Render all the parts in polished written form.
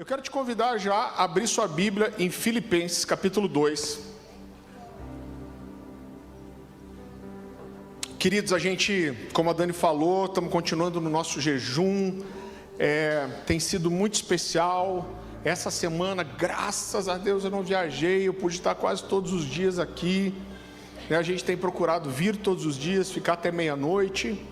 Eu quero te convidar já a abrir sua Bíblia em Filipenses capítulo 2. Queridos, a gente, como a Dani falou, estamos continuando no nosso jejum. Tem sido muito especial. Essa semana, graças a Deus, eu não viajei, eu pude estar quase todos os dias aqui. A gente tem procurado vir todos os dias, ficar até meia-noite.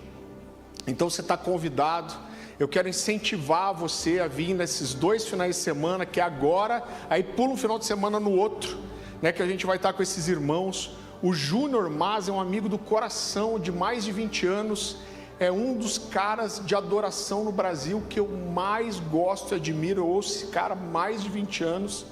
Então você está convidado. Eu quero incentivar você a vir nesses 2 finais de semana, que é agora, aí pula um final de semana no outro, que a gente vai estar com esses irmãos. O Júnior Mas é um amigo do coração de mais de 20 anos, é um dos caras de adoração no Brasil que eu mais gosto e admiro. Eu ouço esse cara há mais de 20 anos,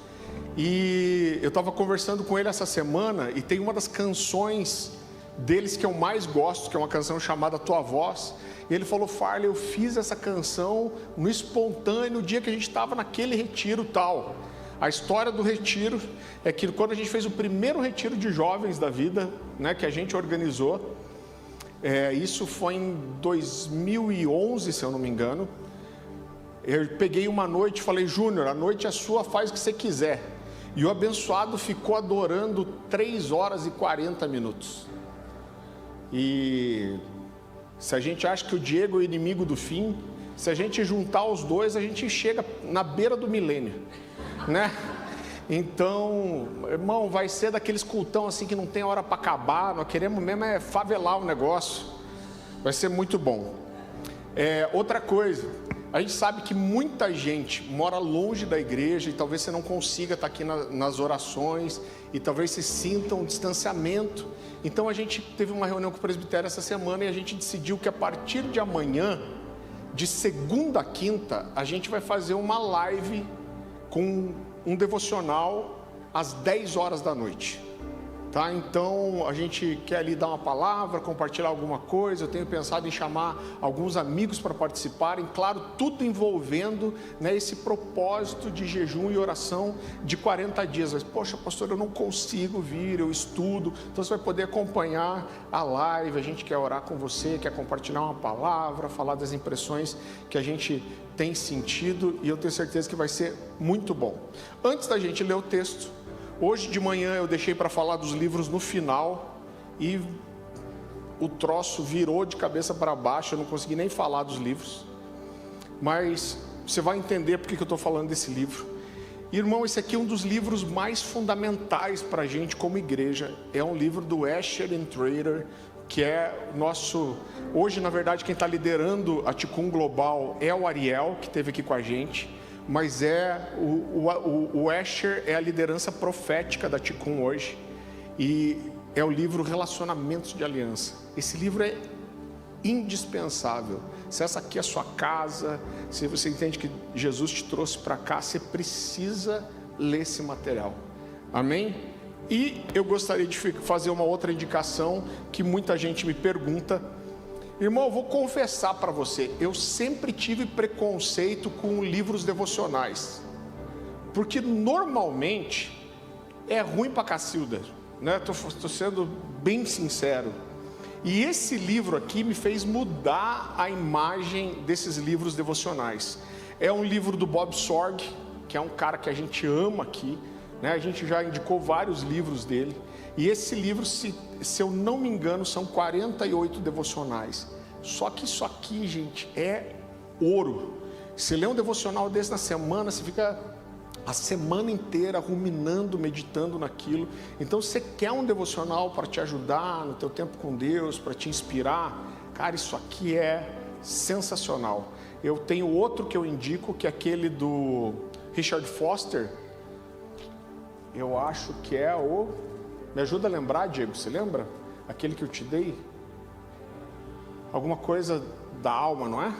e eu estava conversando com ele essa semana, e tem uma das canções deles que eu mais gosto, que é uma canção chamada Tua Voz. E ele falou: Farley, eu fiz essa canção no espontâneo, no dia que a gente estava naquele retiro tal. A história do retiro é que quando a gente fez o primeiro retiro de jovens da vida, que a gente organizou, isso foi em 2011, se eu não me engano. Eu peguei uma noite e falei: Júnior, a noite é sua, faz o que você quiser. E o abençoado ficou adorando 3 horas e 40 minutos. E se a gente acha que o Diego é o inimigo do fim, se a gente juntar os dois, a gente chega na beira do milênio, Então, irmão, vai ser daqueles cultão assim que não tem hora para acabar. Nós queremos mesmo favelar o negócio. Vai ser muito bom. Outra coisa, a gente sabe que muita gente mora longe da igreja e talvez você não consiga estar aqui nas orações, e talvez se sinta um distanciamento. Então a gente teve uma reunião com o presbitério essa semana, e a gente decidiu que a partir de amanhã, de segunda a quinta, a gente vai fazer uma live com um devocional às 10 horas da noite. Então a gente quer ali dar uma palavra, compartilhar alguma coisa. Eu tenho pensado em chamar alguns amigos para participarem, claro, tudo envolvendo esse propósito de jejum e oração de 40 dias. Mas, poxa, pastor, eu não consigo vir, eu estudo. Então você vai poder acompanhar a live. A gente quer orar com você, quer compartilhar uma palavra, falar das impressões que a gente tem sentido, e eu tenho certeza que vai ser muito bom. Antes da gente ler o texto, hoje de manhã eu deixei para falar dos livros no final, e o troço virou de cabeça para baixo, eu não consegui nem falar dos livros, mas você vai entender porque que eu estou falando desse livro. Irmão, esse aqui é um dos livros mais fundamentais para a gente como igreja. É um livro do Asher Trader, que é nosso... Hoje, na verdade, quem está liderando a Tikkun Global é o Ariel, que esteve aqui com a gente, mas o Asher é a liderança profética da Tikkun hoje, e é o livro Relacionamentos de Aliança. Esse livro é indispensável. Se essa aqui é a sua casa, se você entende que Jesus te trouxe para cá, você precisa ler esse material. Amém? E eu gostaria de fazer uma outra indicação que muita gente me pergunta. Irmão, eu vou confessar para você, eu sempre tive preconceito com livros devocionais, porque normalmente é ruim para cacilda, Estou sendo bem sincero. E esse livro aqui me fez mudar a imagem desses livros devocionais. É um livro do Bob Sorg, que é um cara que a gente ama aqui, A gente já indicou vários livros dele. E esse livro, se eu não me engano, são 48 devocionais. Só que isso aqui, gente, é ouro. Você lê um devocional desse na semana, você fica a semana inteira ruminando, meditando naquilo. Então, você quer um devocional para te ajudar no teu tempo com Deus, para te inspirar? Cara, isso aqui é sensacional. Eu tenho outro que eu indico, que é aquele do Richard Foster. Eu acho que é o... Me ajuda a lembrar, Diego, você lembra? Aquele que eu te dei? Alguma coisa da alma, não é?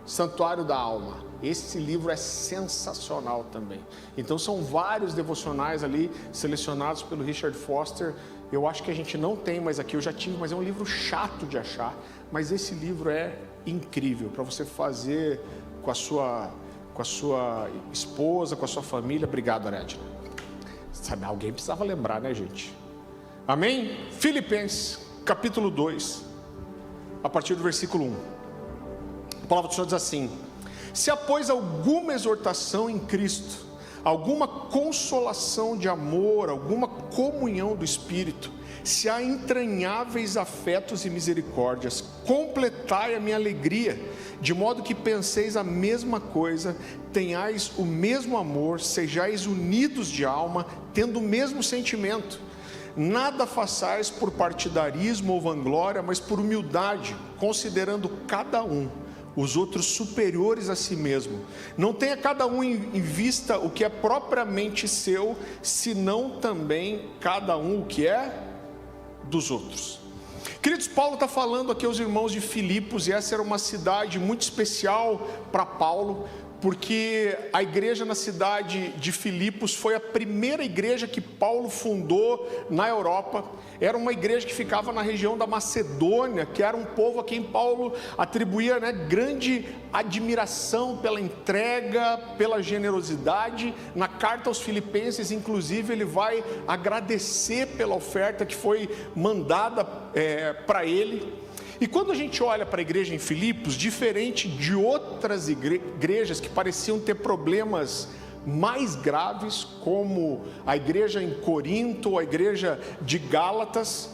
Santuário da Alma. Esse livro é sensacional também. Então são vários devocionais ali, selecionados pelo Richard Foster. Eu acho que a gente não tem mais aqui, eu já tive, mas é um livro chato de achar. Mas esse livro é incrível, para você fazer com a sua esposa, com a sua família. Obrigado, Arédia. Sabe, alguém precisava lembrar, gente? Amém? Filipenses, capítulo 2, a partir do versículo 1. A palavra do Senhor diz assim: Se há, pois, alguma exortação em Cristo, alguma consolação de amor, alguma comunhão do Espírito, se há entranháveis afetos e misericórdias, completai a minha alegria, de modo que penseis a mesma coisa, tenhais o mesmo amor, sejais unidos de alma, tendo o mesmo sentimento. Nada façais por partidarismo ou vanglória, mas por humildade, considerando cada um os outros superiores a si mesmo. Não tenha cada um em vista o que é propriamente seu, senão também cada um o que é dos outros. Queridos, Paulo está falando aqui aos irmãos de Filipos, e essa era uma cidade muito especial para Paulo, porque a igreja na cidade de Filipos foi a primeira igreja que Paulo fundou na Europa. Era uma igreja que ficava na região da Macedônia, que era um povo a quem Paulo atribuía, grande admiração pela entrega, pela generosidade. Na carta aos Filipenses, inclusive, ele vai agradecer pela oferta que foi mandada para ele. E quando a gente olha para a igreja em Filipos, diferente de outras igrejas que pareciam ter problemas mais graves, como a igreja em Corinto, ou a igreja de Gálatas,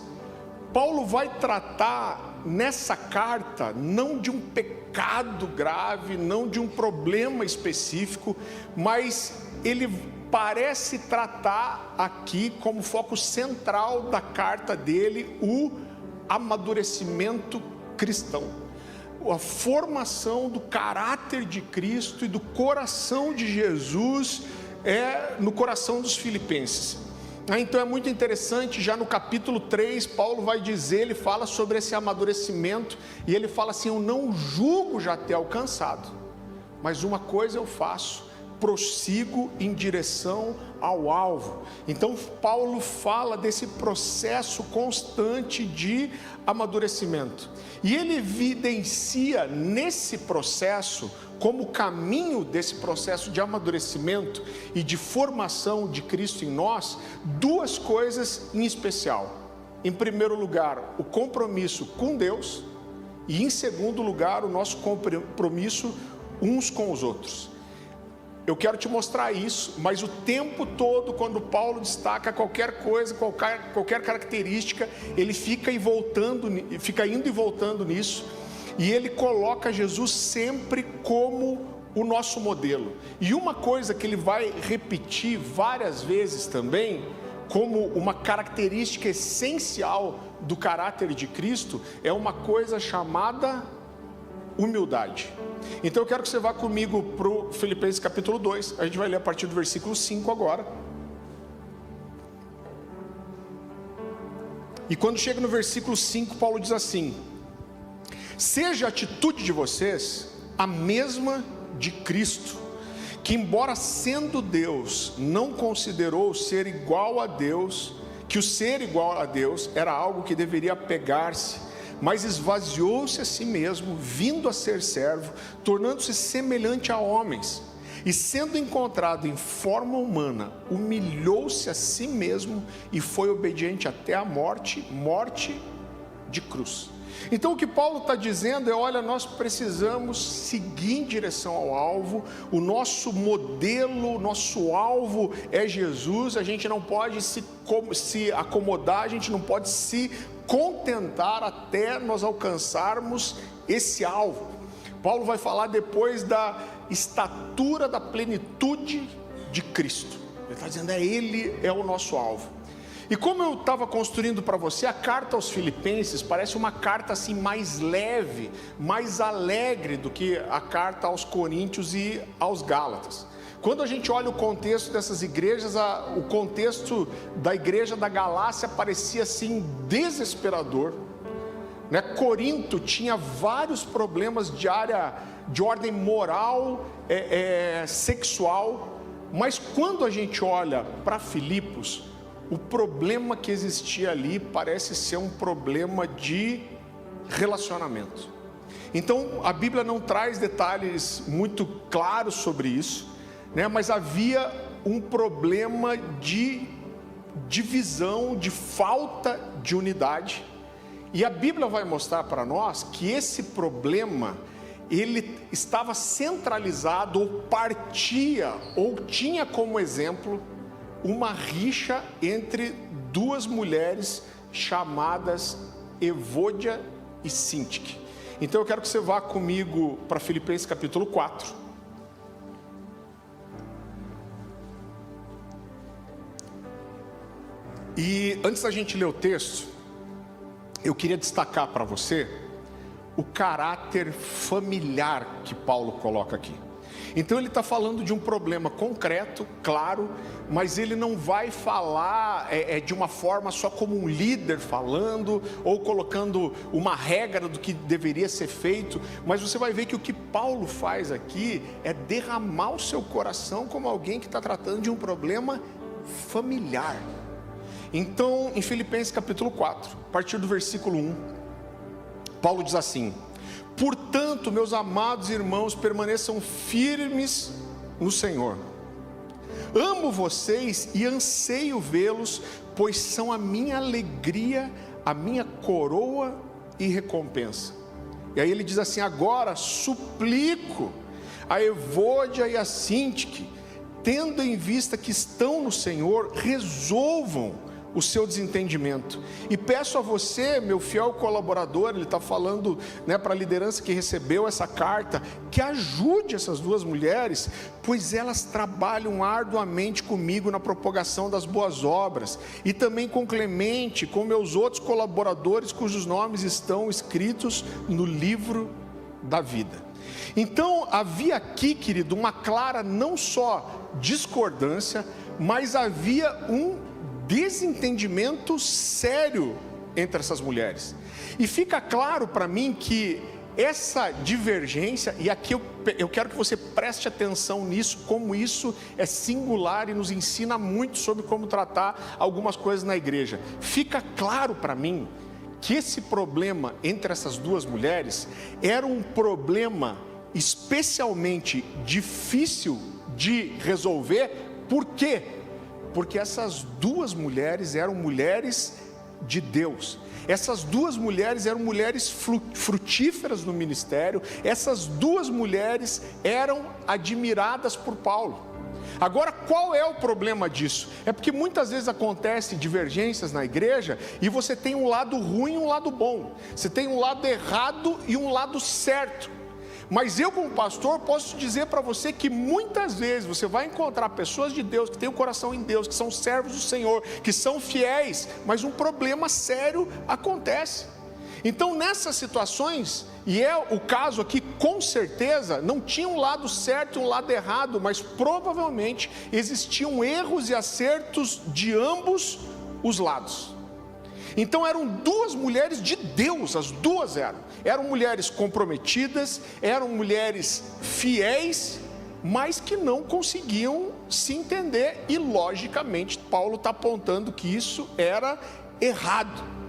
Paulo vai tratar nessa carta não de um pecado grave, não de um problema específico, mas ele parece tratar aqui como foco central da carta dele o amadurecimento cristão, a formação do caráter de Cristo e do coração de Jesus no coração dos filipenses. Então é muito interessante, já no capítulo 3, Paulo vai dizer, ele fala sobre esse amadurecimento, e ele fala assim: eu não julgo já ter alcançado, mas uma coisa eu faço, prossigo em direção ao alvo. Então Paulo fala desse processo constante de amadurecimento, e ele evidencia nesse processo, como caminho desse processo de amadurecimento e de formação de Cristo em nós, duas coisas em especial. Em primeiro lugar, o compromisso com Deus, e em segundo lugar, o nosso compromisso uns com os outros. Eu quero te mostrar isso, mas o tempo todo, quando Paulo destaca qualquer coisa, qualquer característica, ele fica indo e voltando nisso, e ele coloca Jesus sempre como o nosso modelo. E uma coisa que ele vai repetir várias vezes também, como uma característica essencial do caráter de Cristo, é uma coisa chamada humildade. Então eu quero que você vá comigo para o Filipenses capítulo 2, a gente vai ler a partir do versículo 5 agora. E quando chega no versículo 5, Paulo diz assim: seja a atitude de vocês a mesma de Cristo, que embora sendo Deus, não considerou ser igual a Deus, que o ser igual a Deus era algo que deveria apegar-se, mas esvaziou-se a si mesmo, vindo a ser servo, tornando-se semelhante a homens, e sendo encontrado em forma humana, humilhou-se a si mesmo e foi obediente até a morte de cruz. Então o que Paulo está dizendo é: olha, nós precisamos seguir em direção ao alvo, o nosso modelo, o nosso alvo é Jesus, a gente não pode se acomodar, a gente não pode se contentar até nós alcançarmos esse alvo. Paulo vai falar depois da estatura da plenitude de Cristo. Ele está dizendo, Ele é o nosso alvo. E como eu estava construindo para você, a carta aos Filipenses parece uma carta assim mais leve, mais alegre do que a carta aos Coríntios e aos Gálatas. Quando a gente olha o contexto dessas igrejas, o contexto da igreja da Galácia parecia assim desesperador, né? Corinto tinha vários problemas de ordem moral, sexual, mas quando a gente olha para Filipos, o problema que existia ali parece ser um problema de relacionamento. Então a Bíblia não traz detalhes muito claros sobre isso, né? Mas havia um problema de divisão, de falta de unidade. E a Bíblia vai mostrar para nós que esse problema, ele estava centralizado, ou partia, ou tinha como exemplo, uma rixa entre duas mulheres chamadas Evôdia e Síntique. Então eu quero que você vá comigo para Filipenses capítulo 4. E antes da gente ler o texto, eu queria destacar para você o caráter familiar que Paulo coloca aqui. Então ele está falando de um problema concreto, claro, mas ele não vai falar de uma forma só como um líder falando, ou colocando uma regra do que deveria ser feito, mas você vai ver que o que Paulo faz aqui é derramar o seu coração como alguém que está tratando de um problema familiar. Então, em Filipenses capítulo 4, a partir do versículo 1, Paulo diz assim: portanto, meus amados irmãos, permaneçam firmes no Senhor. Amo vocês e anseio vê-los, pois são a minha alegria, a minha coroa e recompensa. E aí ele diz assim: agora suplico a Evôdia e a Síntique, tendo em vista que estão no Senhor, resolvam o seu desentendimento. E peço a você, meu fiel colaborador, ele está falando para a liderança que recebeu essa carta, que ajude essas duas mulheres, pois elas trabalham arduamente comigo na propagação das boas obras, e também com Clemente, com meus outros colaboradores, cujos nomes estão escritos no livro da vida. Então havia aqui, querido, uma clara não só discordância, mas havia um desentendimento sério entre essas mulheres. E fica claro para mim que essa divergência, e aqui eu quero que você preste atenção nisso, como isso é singular e nos ensina muito sobre como tratar algumas coisas na igreja. Fica claro para mim que esse problema entre essas duas mulheres era um problema especialmente difícil de resolver. Por quê? Porque essas duas mulheres eram mulheres de Deus. Essas duas mulheres eram mulheres frutíferas no ministério. Essas duas mulheres eram admiradas por Paulo. Agora, qual é o problema disso? É porque muitas vezes acontecem divergências na igreja e você tem um lado ruim e um lado bom. Você tem um lado errado e um lado certo. Mas eu, como pastor, posso dizer para você que muitas vezes você vai encontrar pessoas de Deus, que têm o coração em Deus, que são servos do Senhor, que são fiéis, mas um problema sério acontece. Então, nessas situações, e é o caso aqui, com certeza, não tinha um lado certo e um lado errado, mas provavelmente existiam erros e acertos de ambos os lados. Então eram duas mulheres de Deus, as duas eram mulheres comprometidas, eram mulheres fiéis, mas que não conseguiam se entender, e logicamente Paulo está apontando que isso era errado.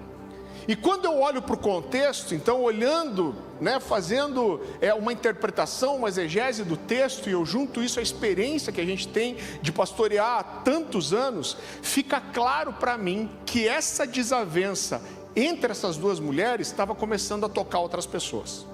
E quando eu olho para o contexto, então olhando, fazendo uma interpretação, uma exegese do texto, e eu junto isso à experiência que a gente tem de pastorear há tantos anos, fica claro para mim que essa desavença entre essas duas mulheres estava começando a tocar outras pessoas.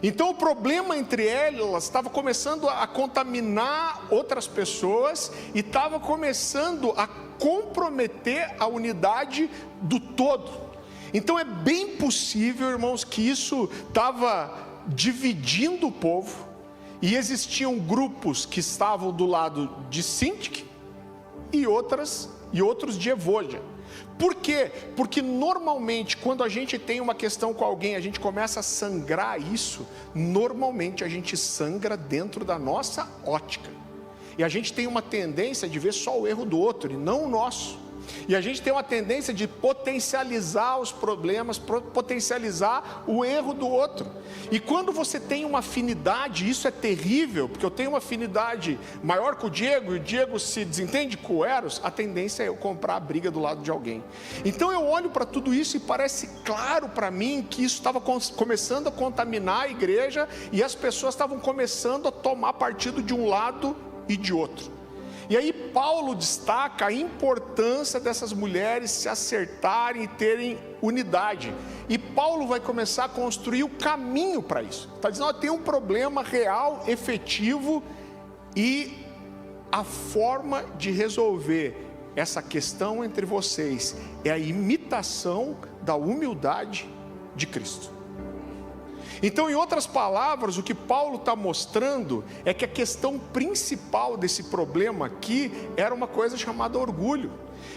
Então o problema entre elas estava começando a contaminar outras pessoas e estava começando a comprometer a unidade do todo. Então é bem possível, irmãos, que isso estava dividindo o povo, e existiam grupos que estavam do lado de Síntique e outros de Evôdia. Por quê? Porque normalmente quando a gente tem uma questão com alguém, a gente começa a sangrar isso, normalmente a gente sangra dentro da nossa ótica, e a gente tem uma tendência de ver só o erro do outro e não o nosso. E a gente tem uma tendência de potencializar os problemas, potencializar o erro do outro. E quando você tem uma afinidade, isso é terrível, porque eu tenho uma afinidade maior com o Diego, e o Diego se desentende com o Eros, a tendência é eu comprar a briga do lado de alguém. Então eu olho para tudo isso e parece claro para mim que isso estava começando a contaminar a igreja, e as pessoas estavam começando a tomar partido de um lado e de outro. E aí Paulo destaca a importância dessas mulheres se acertarem e terem unidade. E Paulo vai começar a construir o caminho para isso. Está dizendo, tem um problema real, efetivo, e a forma de resolver essa questão entre vocês é a imitação da humildade de Cristo. Então, em outras palavras, o que Paulo está mostrando é que a questão principal desse problema aqui era uma coisa chamada orgulho.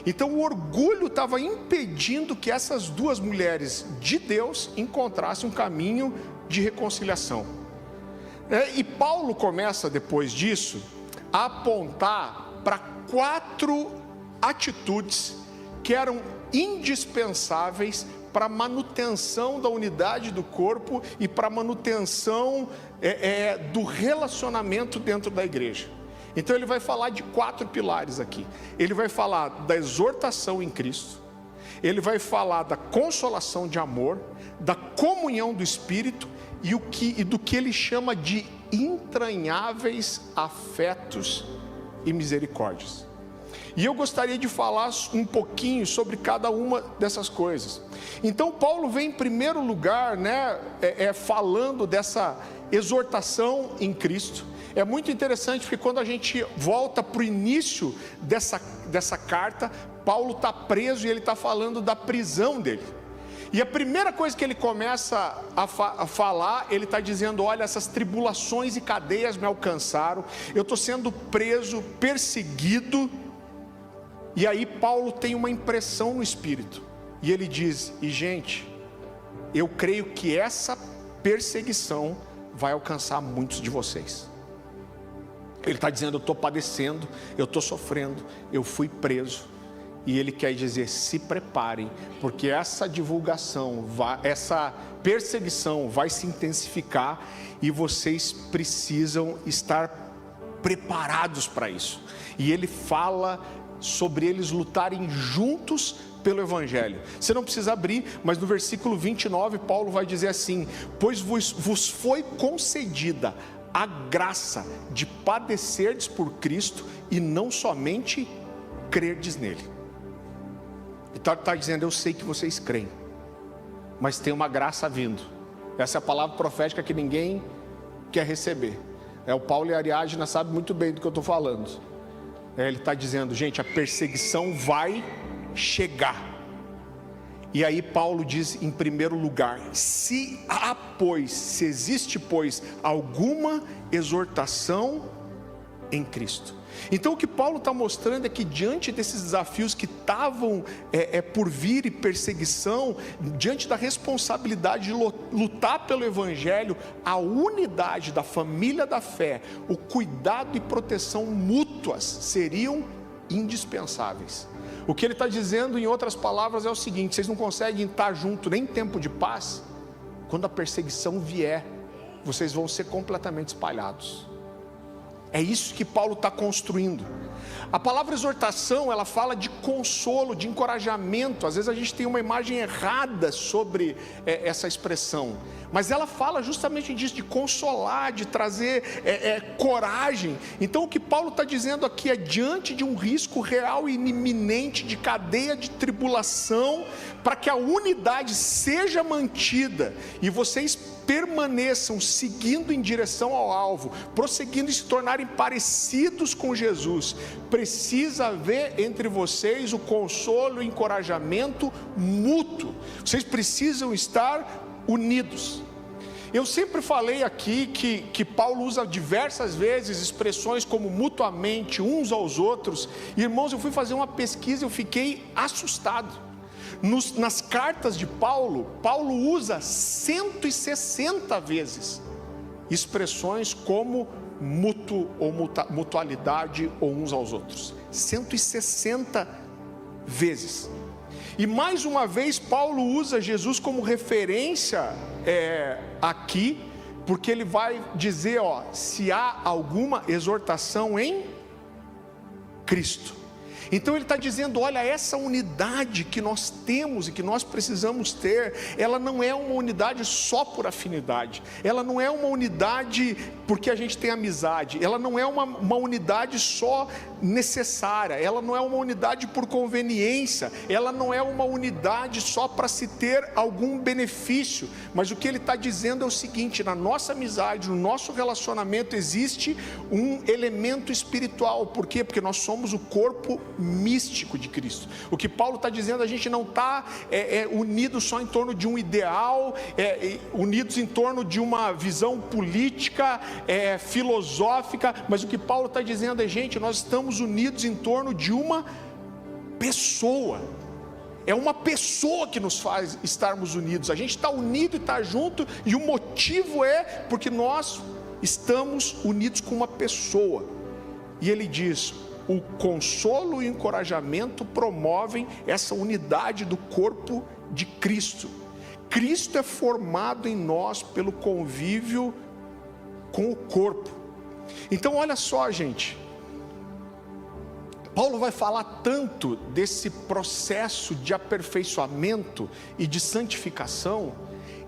Então, o orgulho estava impedindo que essas duas mulheres de Deus encontrassem um caminho de reconciliação. E Paulo começa, depois disso, a apontar para 4 atitudes que eram indispensáveis para a manutenção da unidade do corpo e para a manutenção do relacionamento dentro da igreja. Então ele vai falar de 4 pilares aqui. Ele vai falar da exortação em Cristo, ele vai falar da consolação de amor, da comunhão do Espírito e do que ele chama de entranháveis afetos e misericórdias. E eu gostaria de falar um pouquinho sobre cada uma dessas coisas. Então Paulo vem em primeiro lugar, falando dessa exortação em Cristo. É muito interessante porque quando a gente volta para o início dessa carta, Paulo está preso e ele está falando da prisão dele. E a primeira coisa que ele começa a falar, ele está dizendo, olha, essas tribulações e cadeias me alcançaram, eu estou sendo preso, perseguido. E aí Paulo tem uma impressão no espírito, e ele diz, gente, eu creio que essa perseguição vai alcançar muitos de vocês. Ele está dizendo, eu estou padecendo, eu estou sofrendo, eu fui preso, e ele quer dizer, se preparem, porque essa divulgação, essa perseguição vai se intensificar, e vocês precisam estar preparados para isso. E ele fala sobre eles lutarem juntos pelo Evangelho. Você não precisa abrir, mas no versículo 29, Paulo vai dizer assim, pois vos foi concedida a graça de padecerdes por Cristo e não somente crerdes nele. Então ele está dizendo, eu sei que vocês creem, mas tem uma graça vindo. Essa é a palavra profética que ninguém quer receber. O Paulo e a Ariadna sabem muito bem do que eu estou falando. Ele está dizendo, gente, a perseguição vai chegar. E aí Paulo diz em primeiro lugar, se existe, pois, alguma exortação em Cristo. Então o que Paulo está mostrando é que diante desses desafios que estavam por vir e perseguição, diante da responsabilidade de lutar pelo Evangelho, a unidade da família da fé, o cuidado e proteção mútuas seriam indispensáveis. O que ele está dizendo, em outras palavras, é o seguinte, vocês não conseguem estar juntos nem em tempo de paz, quando a perseguição vier, vocês vão ser completamente espalhados. É isso que Paulo está construindo. A palavra exortação, ela fala de consolo, de encorajamento. Às vezes a gente tem uma imagem errada sobre essa expressão, mas ela fala justamente disso, de consolar, de trazer coragem. Então o que Paulo está dizendo aqui é, diante de um risco real e iminente de cadeia de tribulação, para que a unidade seja mantida e vocês permaneçam seguindo em direção ao alvo, prosseguindo e se tornarem parecidos com Jesus, precisa haver entre vocês o consolo e o encorajamento mútuo. Vocês precisam estar unidos. Eu sempre falei aqui que Paulo usa diversas vezes expressões como mutuamente, uns aos outros. Irmãos, eu fui fazer uma pesquisa e eu fiquei assustado. Nas cartas de Paulo usa 160 vezes expressões como mútuo ou mutualidade ou uns aos outros. 160 vezes. E mais uma vez Paulo usa Jesus como referência aqui, porque ele vai dizer, se há alguma exortação em Cristo. Então ele está dizendo, olha, essa unidade que nós temos e que nós precisamos ter, ela não é uma unidade só por afinidade, ela não é uma unidade porque a gente tem amizade, ela não é uma unidade só necessária, ela não é uma unidade por conveniência, ela não é uma unidade só para se ter algum benefício, mas o que ele está dizendo é o seguinte: na nossa amizade, no nosso relacionamento existe um elemento espiritual. Por quê? Porque nós somos o corpo místico de Cristo. O que Paulo está dizendo, a gente não está unido só em torno de um ideal, unidos em torno de uma visão política, filosófica, mas o que Paulo está dizendo é, gente, nós estamos unidos em torno de uma pessoa. É uma pessoa que nos faz estarmos unidos. A gente está unido e está junto, e o motivo é porque nós estamos unidos com uma pessoa. E ele diz: o consolo e o encorajamento promovem essa unidade do corpo de Cristo. Cristo é formado em nós pelo convívio com o corpo. Então olha só, gente, Paulo vai falar tanto desse processo de aperfeiçoamento e de santificação,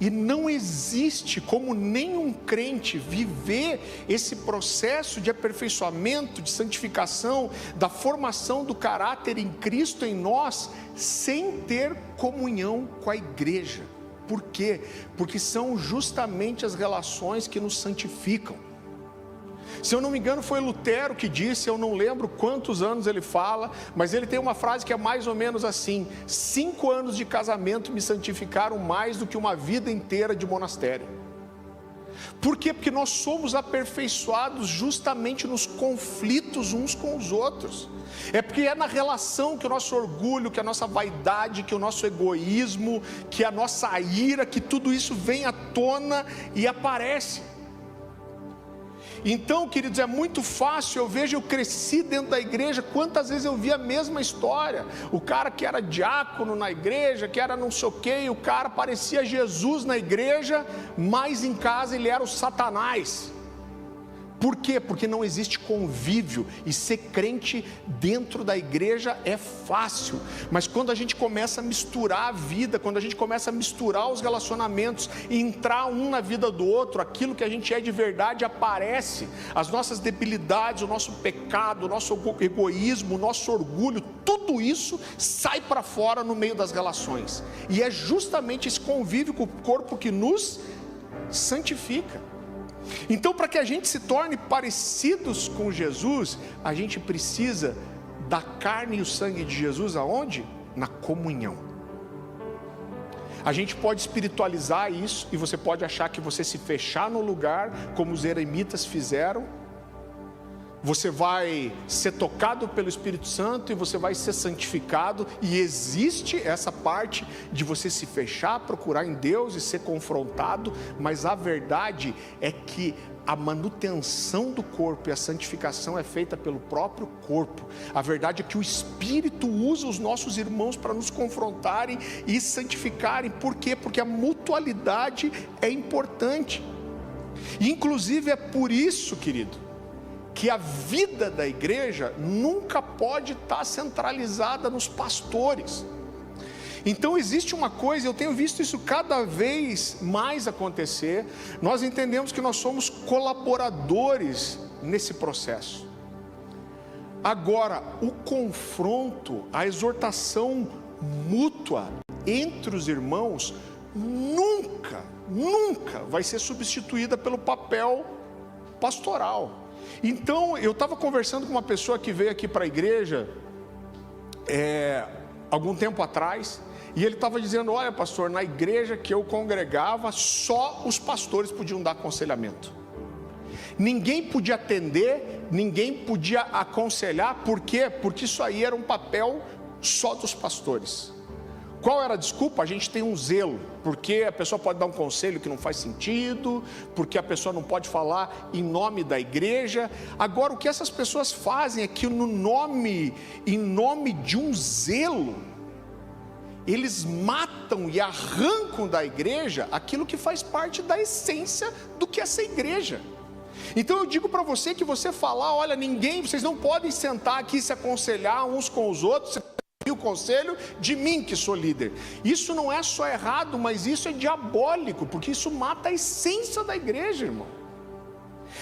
e não existe como nenhum crente viver esse processo de aperfeiçoamento, de santificação, da formação do caráter em Cristo em nós, sem ter comunhão com a igreja. Por quê? Porque são justamente as relações que nos santificam. Se eu não me engano, foi Lutero que disse, eu não lembro quantos anos ele fala, mas ele tem uma frase que é mais ou menos assim: 5 anos de casamento me santificaram mais do que uma vida inteira de monastério. Por quê? Porque nós somos aperfeiçoados justamente nos conflitos uns com os outros. É porque é na relação que o nosso orgulho, que a nossa vaidade, que o nosso egoísmo, que a nossa ira, que tudo isso vem à tona e aparece. Então, queridos, é muito fácil. Eu cresci dentro da igreja, quantas vezes eu vi a mesma história, o cara que era diácono na igreja, que era não sei o que, o cara parecia Jesus na igreja, mas em casa ele era o Satanás. Por quê? Porque não existe convívio, e ser crente dentro da igreja é fácil, mas quando a gente começa a misturar a vida, quando a gente começa a misturar os relacionamentos e entrar um na vida do outro, aquilo que a gente é de verdade aparece, as nossas debilidades, o nosso pecado, o nosso egoísmo, o nosso orgulho, tudo isso sai para fora no meio das relações, e é justamente esse convívio com o corpo que nos santifica. Então, para que a gente se torne parecidos com Jesus, a gente precisa da carne e o sangue de Jesus aonde? Na comunhão. A gente pode espiritualizar isso, e você pode achar que você se fechar no lugar, como os eremitas fizeram, você vai ser tocado pelo Espírito Santo e você vai ser santificado, e existe essa parte de você se fechar, procurar em Deus e ser confrontado, mas a verdade é que a manutenção do corpo e a santificação é feita pelo próprio corpo. A verdade é que o Espírito usa os nossos irmãos para nos confrontarem e santificarem. Por quê? Porque a mutualidade é importante. E inclusive é por isso, querido, que a vida da igreja nunca pode estar centralizada nos pastores. Então existe uma coisa, eu tenho visto isso cada vez mais acontecer, nós entendemos que nós somos colaboradores nesse processo. Agora, o confronto, a exortação mútua entre os irmãos, nunca vai ser substituída pelo papel pastoral. Então, eu estava conversando com uma pessoa que veio aqui para a igreja, algum tempo atrás, e ele estava dizendo: olha, pastor, na igreja que eu congregava, só os pastores podiam dar aconselhamento. Ninguém podia atender, ninguém podia aconselhar. Por quê? Porque isso aí era um papel só dos pastores. Qual era a desculpa? A gente tem um zelo, porque a pessoa pode dar um conselho que não faz sentido, porque a pessoa não pode falar em nome da igreja. Agora, o que essas pessoas fazem é que em nome de um zelo, eles matam e arrancam da igreja aquilo que faz parte da essência do que é essa igreja. Então eu digo para você que você falar, olha, vocês não podem sentar aqui e se aconselhar uns com os outros, você tem o conselho de mim que sou líder. Isso não é só errado, mas isso é diabólico, porque isso mata a essência da igreja, irmão.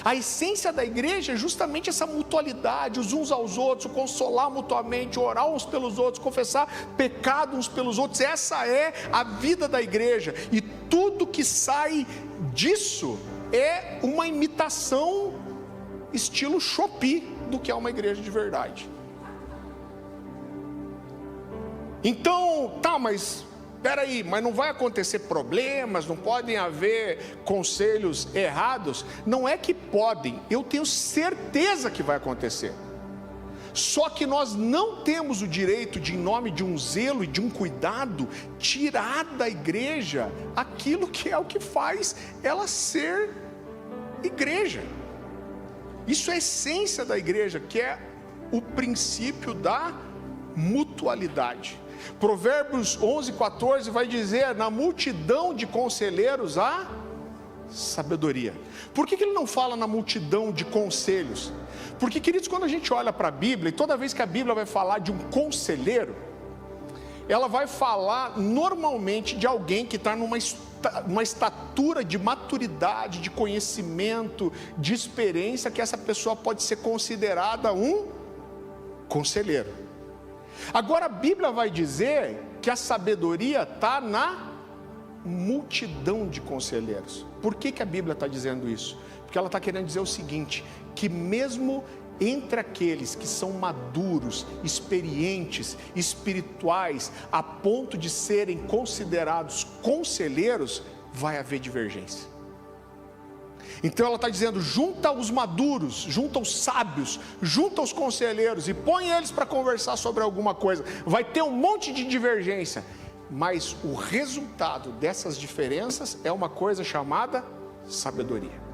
A essência da igreja é justamente essa mutualidade, os uns aos outros, consolar mutuamente, orar uns pelos outros, confessar pecado uns pelos outros. Essa é a vida da igreja, e tudo que sai disso é uma imitação estilo Shopee do que é uma igreja de verdade. Então, mas peraí, mas não vai acontecer problemas, não podem haver conselhos errados? Não é que podem, eu tenho certeza que vai acontecer. Só que nós não temos o direito de, em nome de um zelo e de um cuidado, tirar da igreja aquilo que é o que faz ela ser igreja. Isso é a essência da igreja, que é o princípio da mutualidade. Provérbios 11:14 vai dizer: na multidão de conselheiros há sabedoria. Por que ele não fala na multidão de conselhos? Porque, queridos, quando a gente olha para a Bíblia, e toda vez que a Bíblia vai falar de um conselheiro, ela vai falar normalmente de alguém que está numa estatura de maturidade, de conhecimento, de experiência, que essa pessoa pode ser considerada um conselheiro. Agora a Bíblia vai dizer que a sabedoria está na multidão de conselheiros. Por que a Bíblia está dizendo isso? Porque ela está querendo dizer o seguinte, que mesmo entre aqueles que são maduros, experientes, espirituais, a ponto de serem considerados conselheiros, vai haver divergência. Então ela está dizendo: junta os maduros, junta os sábios, junta os conselheiros e põe eles para conversar sobre alguma coisa. Vai ter um monte de divergência, mas o resultado dessas diferenças é uma coisa chamada sabedoria.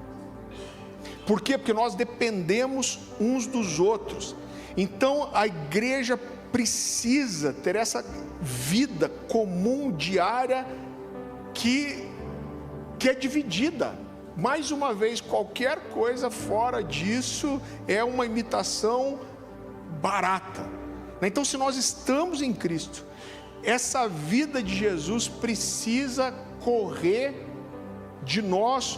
Por quê? Porque nós dependemos uns dos outros. Então a igreja precisa ter essa vida comum, diária, que é dividida. Mais uma vez, qualquer coisa fora disso é uma imitação barata. Então, se nós estamos em Cristo, essa vida de Jesus precisa correr de nós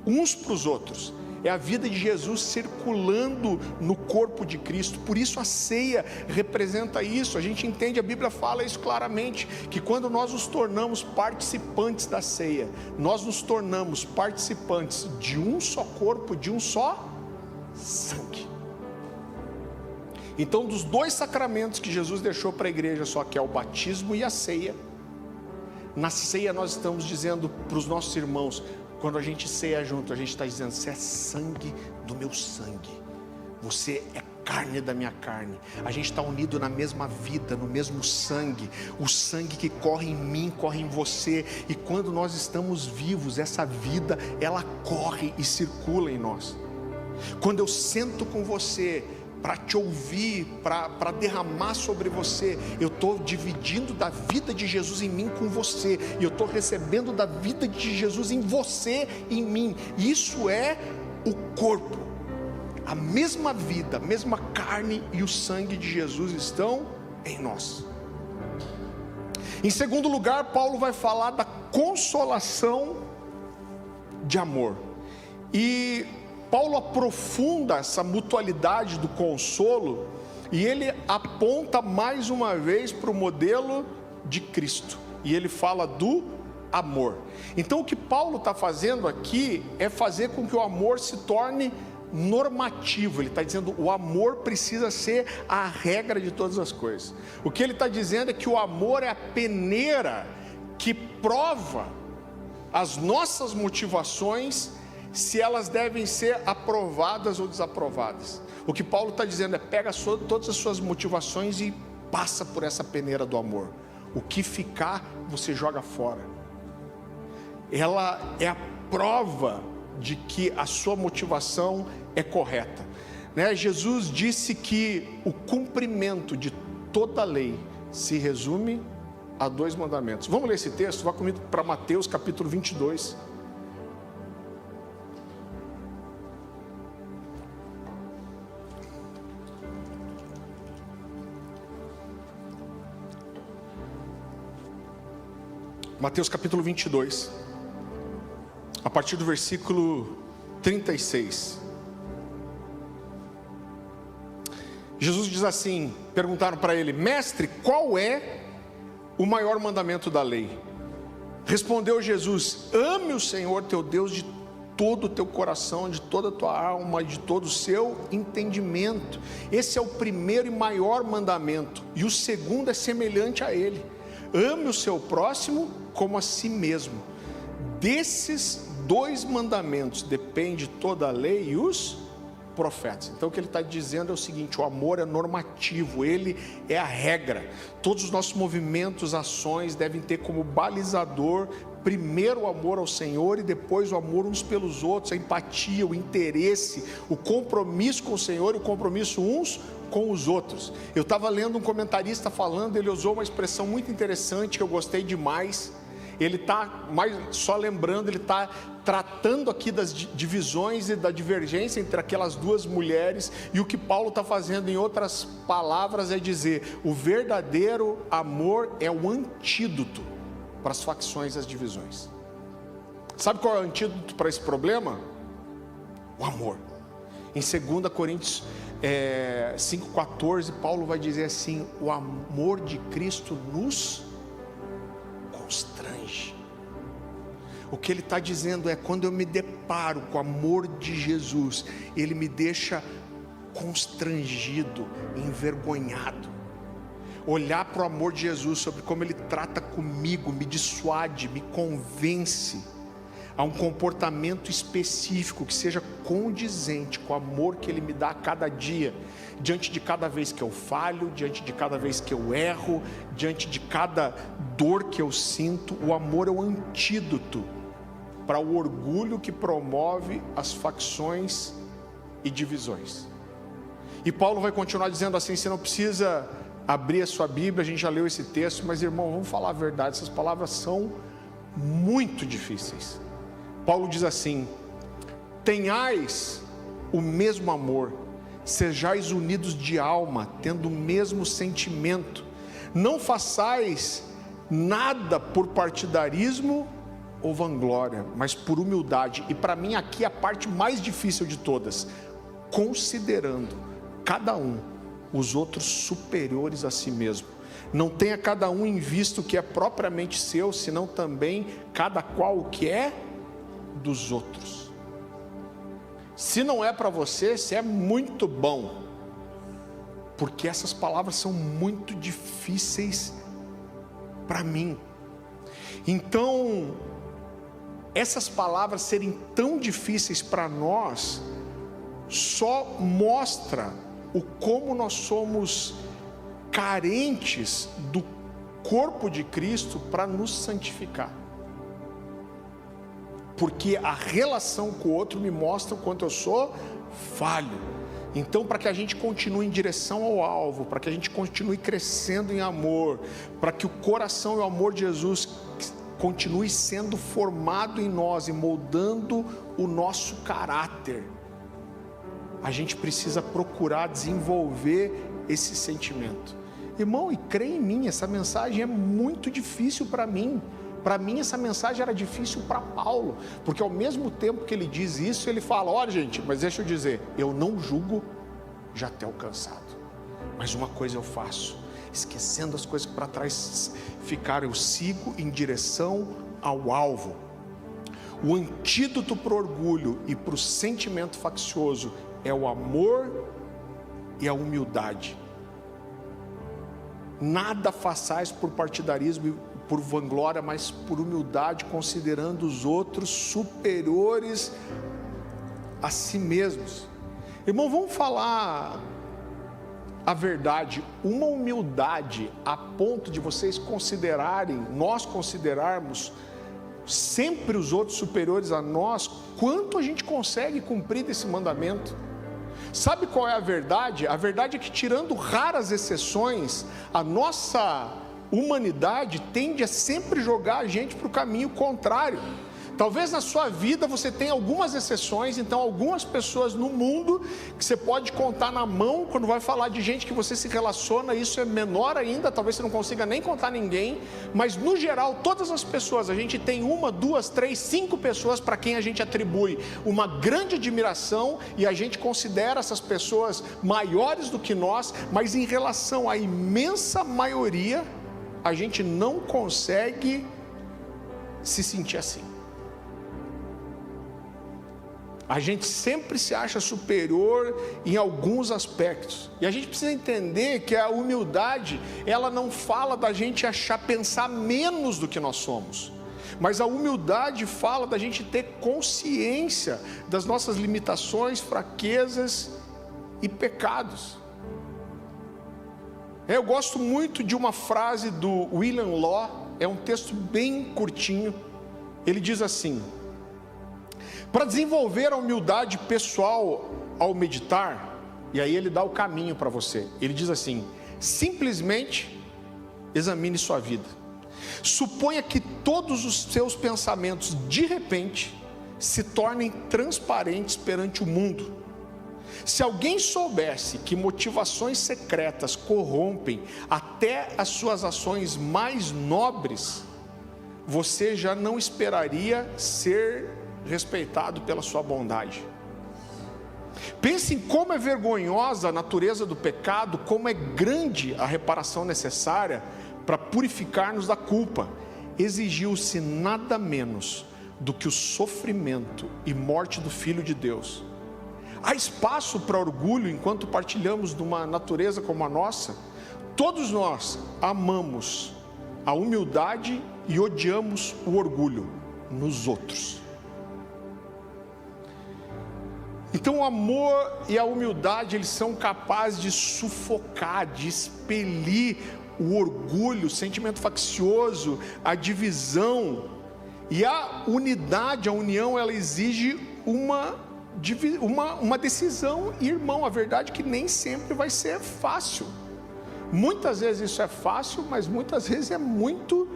uns para os outros. É a vida de Jesus circulando no corpo de Cristo. Por isso a ceia representa isso. A gente entende, a Bíblia fala isso claramente, que quando nós nos tornamos participantes da ceia, nós nos tornamos participantes de um só corpo, de um só sangue. Então, dos dois sacramentos que Jesus deixou para a igreja, só que é o batismo e a ceia, na ceia nós estamos dizendo para os nossos irmãos: quando a gente ceia junto, a gente está dizendo: você é sangue do meu sangue, você é carne da minha carne. A gente está unido na mesma vida, no mesmo sangue. O sangue que corre em mim, corre em você. E quando nós estamos vivos, essa vida, ela corre e circula em nós. Quando eu sento com você para te ouvir, para derramar sobre você, eu estou dividindo da vida de Jesus em mim com você, e eu estou recebendo da vida de Jesus em você, em mim. Isso é o corpo. A mesma vida, a mesma carne e o sangue de Jesus estão em nós. Em segundo lugar, Paulo vai falar da consolação de amor. E Paulo aprofunda essa mutualidade do consolo, e ele aponta mais uma vez para o modelo de Cristo, e ele fala do amor. Então o que Paulo está fazendo aqui é fazer com que o amor se torne normativo. Ele está dizendo: o amor precisa ser a regra de todas as coisas. O que ele está dizendo é que o amor é a peneira que prova as nossas motivações, se elas devem ser aprovadas ou desaprovadas. O que Paulo está dizendo é: pega todas as suas motivações e passa por essa peneira do amor. O que ficar, você joga fora. Ela é a prova de que a sua motivação é correta, né? Jesus disse que o cumprimento de toda a lei se resume a 2 mandamentos. Vamos ler esse texto? Vá comigo para Mateus capítulo 22. Mateus capítulo 22, a partir do versículo 36. Jesus diz assim, perguntaram para ele: mestre, qual é o maior mandamento da lei? Respondeu Jesus: ame o Senhor teu Deus de todo o teu coração, de toda a tua alma, de todo o seu entendimento. Esse é o primeiro e maior mandamento, e o segundo é semelhante a ele: ame o seu próximo como a si mesmo. Desses dois mandamentos depende toda a lei e os profetas. Então o que ele está dizendo é o seguinte: o amor é normativo, ele é a regra. Todos os nossos movimentos, ações devem ter como balizador primeiro o amor ao Senhor e depois o amor uns pelos outros, a empatia, o interesse, o compromisso com o Senhor e o compromisso uns com os outros. Eu estava lendo um comentarista falando, ele usou uma expressão muito interessante que eu gostei demais. Ele está, só lembrando, ele está tratando aqui das divisões e da divergência entre aquelas duas mulheres, e o que Paulo está fazendo, em outras palavras, é dizer: o verdadeiro amor é o antídoto para as facções e as divisões. Sabe qual é o antídoto para esse problema? O amor. Em 2 Coríntios 5,14, Paulo vai dizer assim: o amor de Cristo nos constrange. O que ele está dizendo é: quando eu me deparo com o amor de Jesus, ele me deixa constrangido, envergonhado. Olhar para o amor de Jesus, sobre como ele trata comigo, me dissuade, me convence a um comportamento específico que seja condizente com o amor que ele me dá a cada dia, diante de cada vez que eu falho, diante de cada vez que eu erro, diante de cada dor que eu sinto. O amor é o antídoto para o orgulho que promove as facções e divisões. E Paulo vai continuar dizendo assim: você não precisa abrir a sua Bíblia, a gente já leu esse texto, mas irmão, vamos falar a verdade, essas palavras são muito difíceis. Paulo diz assim: tenhais o mesmo amor, sejais unidos de alma, tendo o mesmo sentimento, não façais nada por partidarismo ou vanglória, mas por humildade. E para mim aqui a parte mais difícil de todas: considerando cada um os outros superiores a si mesmo. Não tenha cada um em vista o que é propriamente seu, senão também cada qual o que é dos outros. Se não é para você, se é muito bom, porque essas palavras são muito difíceis para mim. Então, essas palavras serem tão difíceis para nós, só mostra o como nós somos carentes do corpo de Cristo para nos santificar. Porque a relação com o outro me mostra o quanto eu sou falho. Então, para que a gente continue em direção ao alvo, para que a gente continue crescendo em amor, para que o coração e o amor de Jesus continue sendo formado em nós e moldando o nosso caráter, a gente precisa procurar desenvolver esse sentimento. Irmão, e creia em mim, essa mensagem é muito difícil para mim. Para mim essa mensagem era difícil para Paulo, porque ao mesmo tempo que ele diz isso, ele fala: olha gente, mas deixa eu dizer, eu não julgo já ter alcançado, mas uma coisa eu faço, esquecendo as coisas que para trás ficaram, eu sigo em direção ao alvo. O antídoto para o orgulho e para o sentimento faccioso é o amor e a humildade. Nada façais por partidarismo e por vanglória, mas por humildade, considerando os outros superiores a si mesmos. Irmão, vamos falar a verdade. Uma humildade a ponto de vocês considerarem, nós considerarmos sempre os outros superiores a nós, quanto a gente consegue cumprir desse mandamento? Sabe qual é a verdade? A verdade é que, tirando raras exceções, a nossa humanidade tende a sempre jogar a gente para o caminho contrário. Talvez na sua vida você tenha algumas exceções, então algumas pessoas no mundo que você pode contar na mão, quando vai falar de gente que você se relaciona, isso é menor ainda, talvez você não consiga nem contar ninguém, mas no geral, todas as pessoas, a gente tem 1, 2, 3, 5 pessoas para quem a gente atribui uma grande admiração e a gente considera essas pessoas maiores do que nós, mas em relação à imensa maioria, a gente não consegue se sentir assim. A gente sempre se acha superior em alguns aspectos. E a gente precisa entender que a humildade, ela não fala da gente pensar menos do que nós somos. Mas a humildade fala da gente ter consciência das nossas limitações, fraquezas e pecados. Eu gosto muito de uma frase do William Law, é um texto bem curtinho. Ele diz assim: para desenvolver a humildade pessoal ao meditar, e aí ele dá o caminho para você. Ele diz assim: simplesmente examine sua vida. Suponha que todos os seus pensamentos de repente se tornem transparentes perante o mundo. Se alguém soubesse que motivações secretas corrompem até as suas ações mais nobres, você já não esperaria ser respeitado pela sua bondade. Pense em como é vergonhosa a natureza do pecado, como é grande a reparação necessária para purificar-nos da culpa. Exigiu-se nada menos do que o sofrimento e morte do Filho de Deus. Há espaço para orgulho enquanto partilhamos de uma natureza como a nossa? Todos nós amamos a humildade e odiamos o orgulho nos outros. Então o amor e a humildade, eles são capazes de sufocar, de expelir o orgulho, o sentimento faccioso, a divisão. E a unidade, a união, ela exige uma decisão, irmão. A verdade é que nem sempre vai ser fácil. Muitas vezes isso é fácil, mas muitas vezes é muito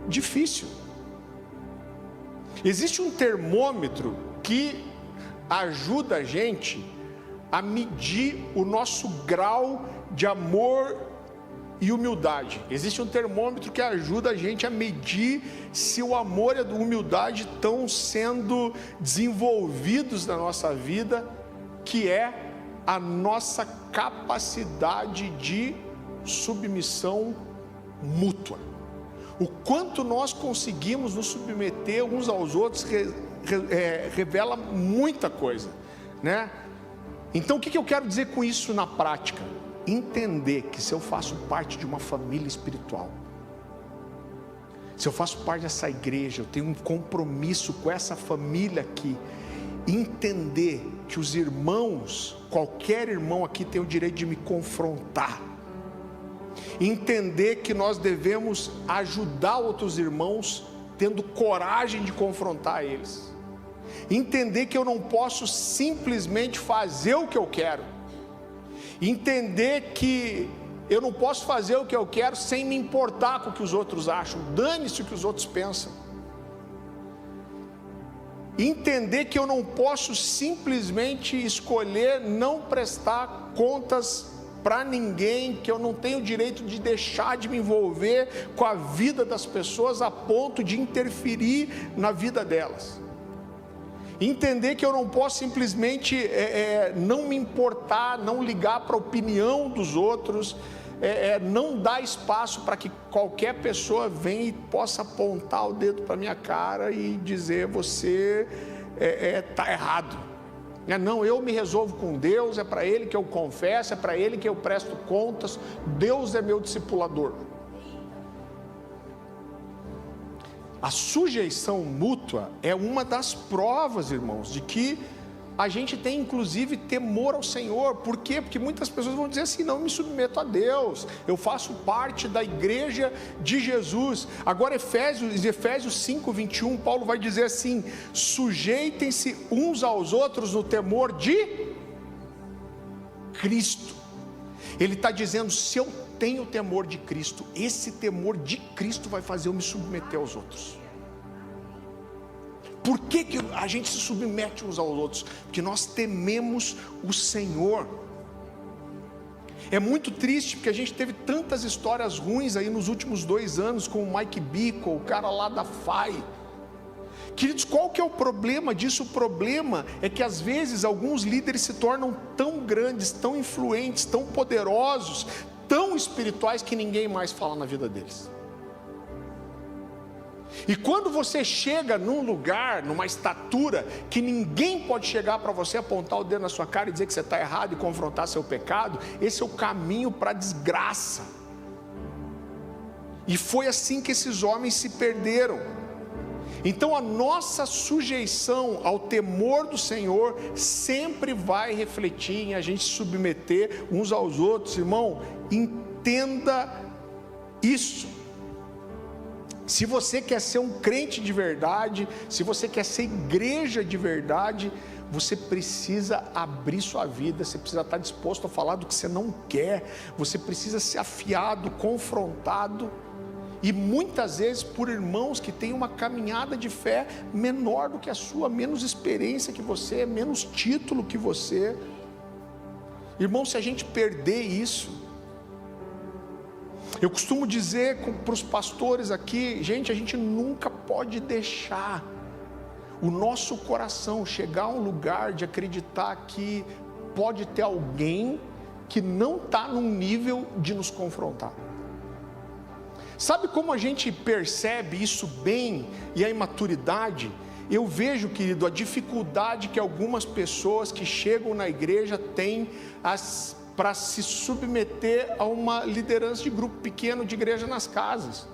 difícil. Existe um termômetro que ajuda a gente a medir o nosso grau de amor e humildade. Existe um termômetro que ajuda a gente a medir se o amor e a humildade estão sendo desenvolvidos na nossa vida, que é a nossa capacidade de submissão mútua. O quanto nós conseguimos nos submeter uns aos outros revela muita coisa, né? Então o que eu quero dizer com isso na prática? Entender que se eu faço parte de uma família espiritual, se eu faço parte dessa igreja, eu tenho um compromisso com essa família aqui, entender que os irmãos, qualquer irmão aqui tem o direito de me confrontar, entender que nós devemos ajudar outros irmãos, tendo coragem de confrontar eles, entender que eu não posso simplesmente fazer o que eu quero, entender que eu não posso fazer o que eu quero sem me importar com o que os outros acham, dane-se o que os outros pensam, entender que eu não posso simplesmente escolher não prestar contas para ninguém, que eu não tenho o direito de deixar de me envolver com a vida das pessoas a ponto de interferir na vida delas, entender que eu não posso simplesmente não me importar, não ligar para a opinião dos outros, não dar espaço para que qualquer pessoa venha e possa apontar o dedo para a minha cara e dizer: você está errado. Não, eu me resolvo com Deus, é para Ele que eu confesso, é para Ele que eu presto contas, Deus é meu discipulador. A sujeição mútua é uma das provas, irmãos, de que a gente tem inclusive temor ao Senhor. Por quê? Porque muitas pessoas vão dizer assim: não, eu me submeto a Deus, eu faço parte da igreja de Jesus. Agora Efésios 5, 21, Paulo vai dizer assim: sujeitem-se uns aos outros no temor de Cristo. Ele está dizendo: se eu tenho temor de Cristo, esse temor de Cristo vai fazer eu me submeter aos outros. Por que a gente se submete uns aos outros? Porque nós tememos o Senhor. É muito triste porque a gente teve tantas histórias ruins aí nos últimos 2 anos com o Mike Bickle, o cara lá da FAI. Queridos, qual que é o problema disso? O problema é que às vezes alguns líderes se tornam tão grandes, tão influentes, tão poderosos, tão espirituais que ninguém mais fala na vida deles. E quando você chega num lugar, numa estatura, que ninguém pode chegar para você, apontar o dedo na sua cara e dizer que você está errado e confrontar seu pecado, esse é o caminho para a desgraça. E foi assim que esses homens se perderam. Então a nossa sujeição ao temor do Senhor sempre vai refletir em a gente submeter uns aos outros. Irmão, entenda isso. Se você quer ser um crente de verdade, se você quer ser igreja de verdade, você precisa abrir sua vida, você precisa estar disposto a falar do que você não quer, você precisa ser afiado, confrontado, e muitas vezes por irmãos que têm uma caminhada de fé menor do que a sua, menos experiência que você, menos título que você. Irmão, se a gente perder isso, eu costumo dizer para os pastores aqui, gente, a gente nunca pode deixar o nosso coração chegar a um lugar de acreditar que pode ter alguém que não está num nível de nos confrontar. Sabe como a gente percebe isso bem e a imaturidade? Eu vejo, querido, a dificuldade que algumas pessoas que chegam na igreja têm para se submeter a uma liderança de grupo pequeno de igreja nas casas.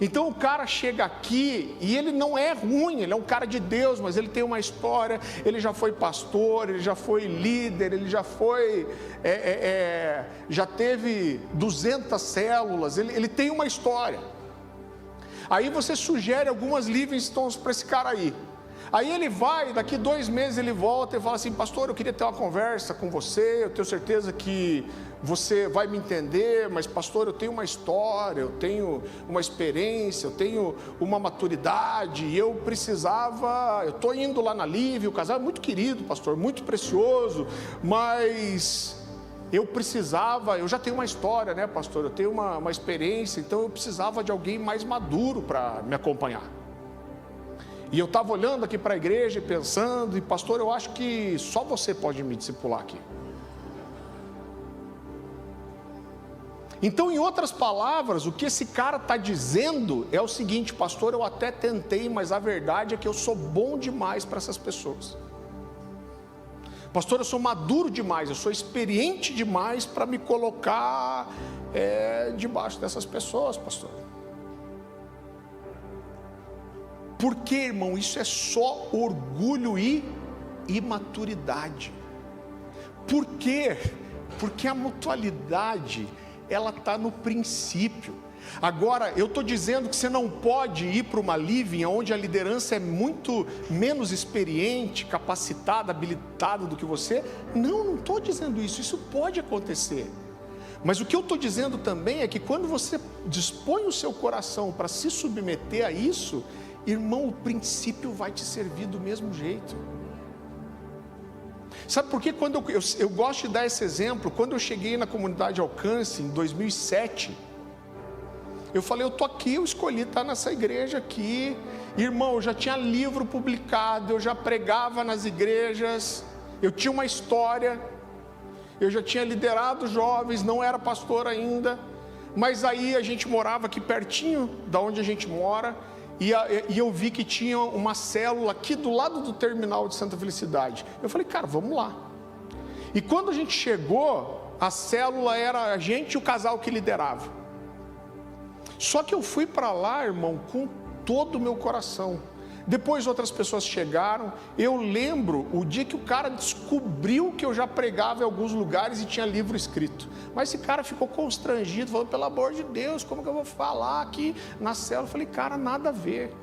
Então o cara chega aqui e ele não é ruim, ele é um cara de Deus, mas ele tem uma história, ele já foi pastor, ele já foi líder, ele já foi, já teve 200 células, ele tem uma história. Aí você sugere algumas living stones para esse cara aí ele vai, daqui 2 meses ele volta e fala assim: pastor, eu queria ter uma conversa com você, eu tenho certeza que você vai me entender, mas pastor, eu tenho uma história, eu tenho uma experiência, eu tenho uma maturidade, e eu estou indo lá na Livre, o casal é muito querido, pastor, muito precioso, mas eu já tenho uma história, né, pastor, eu tenho uma experiência, então eu precisava de alguém mais maduro para me acompanhar. E eu estava olhando aqui para a igreja e pensando, e pastor, eu acho que só você pode me discipular aqui. Então, em outras palavras, o que esse cara está dizendo é o seguinte: pastor, eu até tentei, mas a verdade é que eu sou bom demais para essas pessoas. Pastor, eu sou maduro demais, eu sou experiente demais para me colocar debaixo dessas pessoas, pastor. Por que, irmão? Isso é só orgulho e imaturidade. Por quê? Porque a mutualidade, ela está no princípio. Agora, eu estou dizendo que você não pode ir para uma living onde a liderança é muito menos experiente, capacitada, habilitada do que você. Não estou dizendo isso, isso pode acontecer. Mas o que eu estou dizendo também é que quando você dispõe o seu coração para se submeter a isso, irmão, o princípio vai te servir do mesmo jeito. Sabe por que quando eu gosto de dar esse exemplo? Quando eu cheguei na comunidade Alcance em 2007, eu falei, eu estou aqui, eu escolhi estar nessa igreja aqui. Irmão, eu já tinha livro publicado, eu já pregava nas igrejas, eu tinha uma história, eu já tinha liderado jovens, não era pastor ainda, mas aí a gente morava aqui pertinho da onde a gente mora, e eu vi que tinha uma célula aqui do lado do terminal de Santa Felicidade. Eu falei, cara, vamos lá. E quando a gente chegou, a célula era a gente e o casal que liderava. Só que eu fui para lá, irmão, com todo o meu coração. Depois outras pessoas chegaram. Eu lembro o dia que o cara descobriu que eu já pregava em alguns lugares e tinha livro escrito. Mas esse cara ficou constrangido, falou, pelo amor de Deus, como que eu vou falar aqui na célula? Eu falei, cara, nada a ver.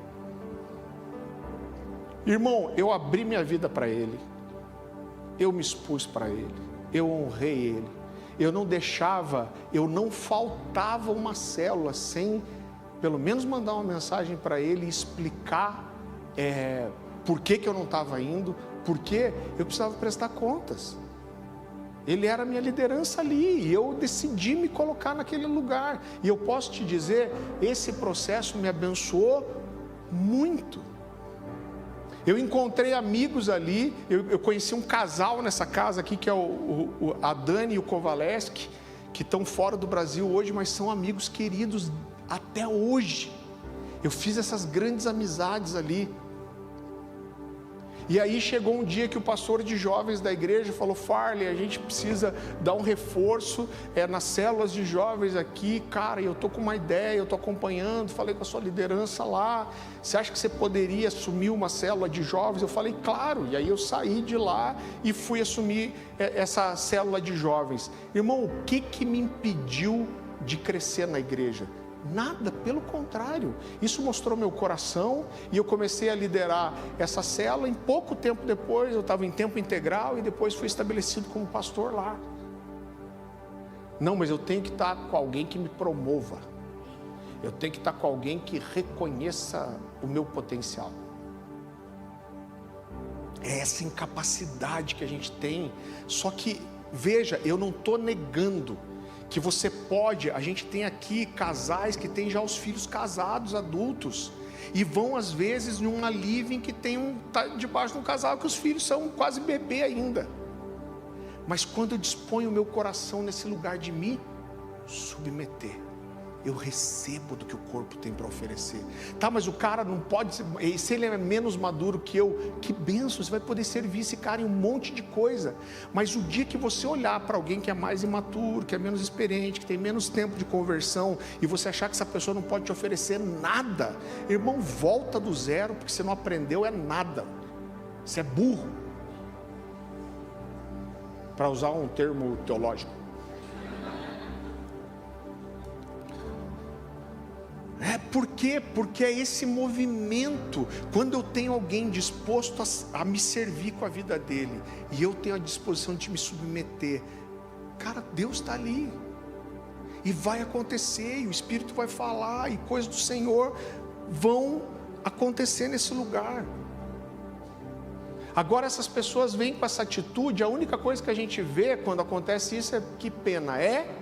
Irmão, eu abri minha vida para ele. Eu me expus para ele. Eu honrei ele. Eu não deixava, eu não faltava uma célula sem pelo menos mandar uma mensagem para ele e explicar por que eu não estava indo, porque eu precisava prestar contas. Ele era a minha liderança ali, e eu decidi me colocar naquele lugar. E eu posso te dizer, esse processo me abençoou muito. Eu encontrei amigos ali, eu conheci um casal nessa casa aqui, que é a Dani e o Kovaleski, que estão fora do Brasil hoje, mas são amigos queridos até hoje. Eu fiz essas grandes amizades ali. E aí chegou um dia que o pastor de jovens da igreja falou: Farley, a gente precisa dar um reforço nas células de jovens aqui, cara, e eu estou com uma ideia, eu estou acompanhando, falei com a sua liderança lá, você acha que você poderia assumir uma célula de jovens? Eu falei, claro, e aí eu saí de lá e fui assumir essa célula de jovens. Irmão, o que me impediu de crescer na igreja? Nada, pelo contrário, isso mostrou meu coração e eu comecei a liderar essa célula. Em pouco tempo depois, eu estava em tempo integral e depois fui estabelecido como pastor lá. Não, mas eu tenho que estar com alguém que me promova, eu tenho que estar com alguém que reconheça o meu potencial. É essa incapacidade que a gente tem. Só que, veja, eu não estou negando que você pode. A gente tem aqui casais que têm já os filhos casados, adultos, e vão às vezes numa living que tem tá debaixo de um casal que os filhos são quase bebê ainda. Mas quando eu disponho o meu coração nesse lugar de me submeter, eu recebo do que o corpo tem para oferecer. Tá, mas o cara não pode, se ele é menos maduro que eu, que bênção, você vai poder servir esse cara em um monte de coisa. Mas o dia que você olhar para alguém que é mais imaturo, que é menos experiente, que tem menos tempo de conversão, e você achar que essa pessoa não pode te oferecer nada, irmão, volta do zero, porque você não aprendeu nada. Você é burro, para usar um termo teológico. Por quê? Porque é esse movimento. Quando eu tenho alguém disposto a me servir com a vida dele, e eu tenho a disposição de me submeter, cara, Deus está ali, e vai acontecer, e o Espírito vai falar, e coisas do Senhor vão acontecer nesse lugar. Agora essas pessoas vêm com essa atitude, a única coisa que a gente vê quando acontece isso é que pena, é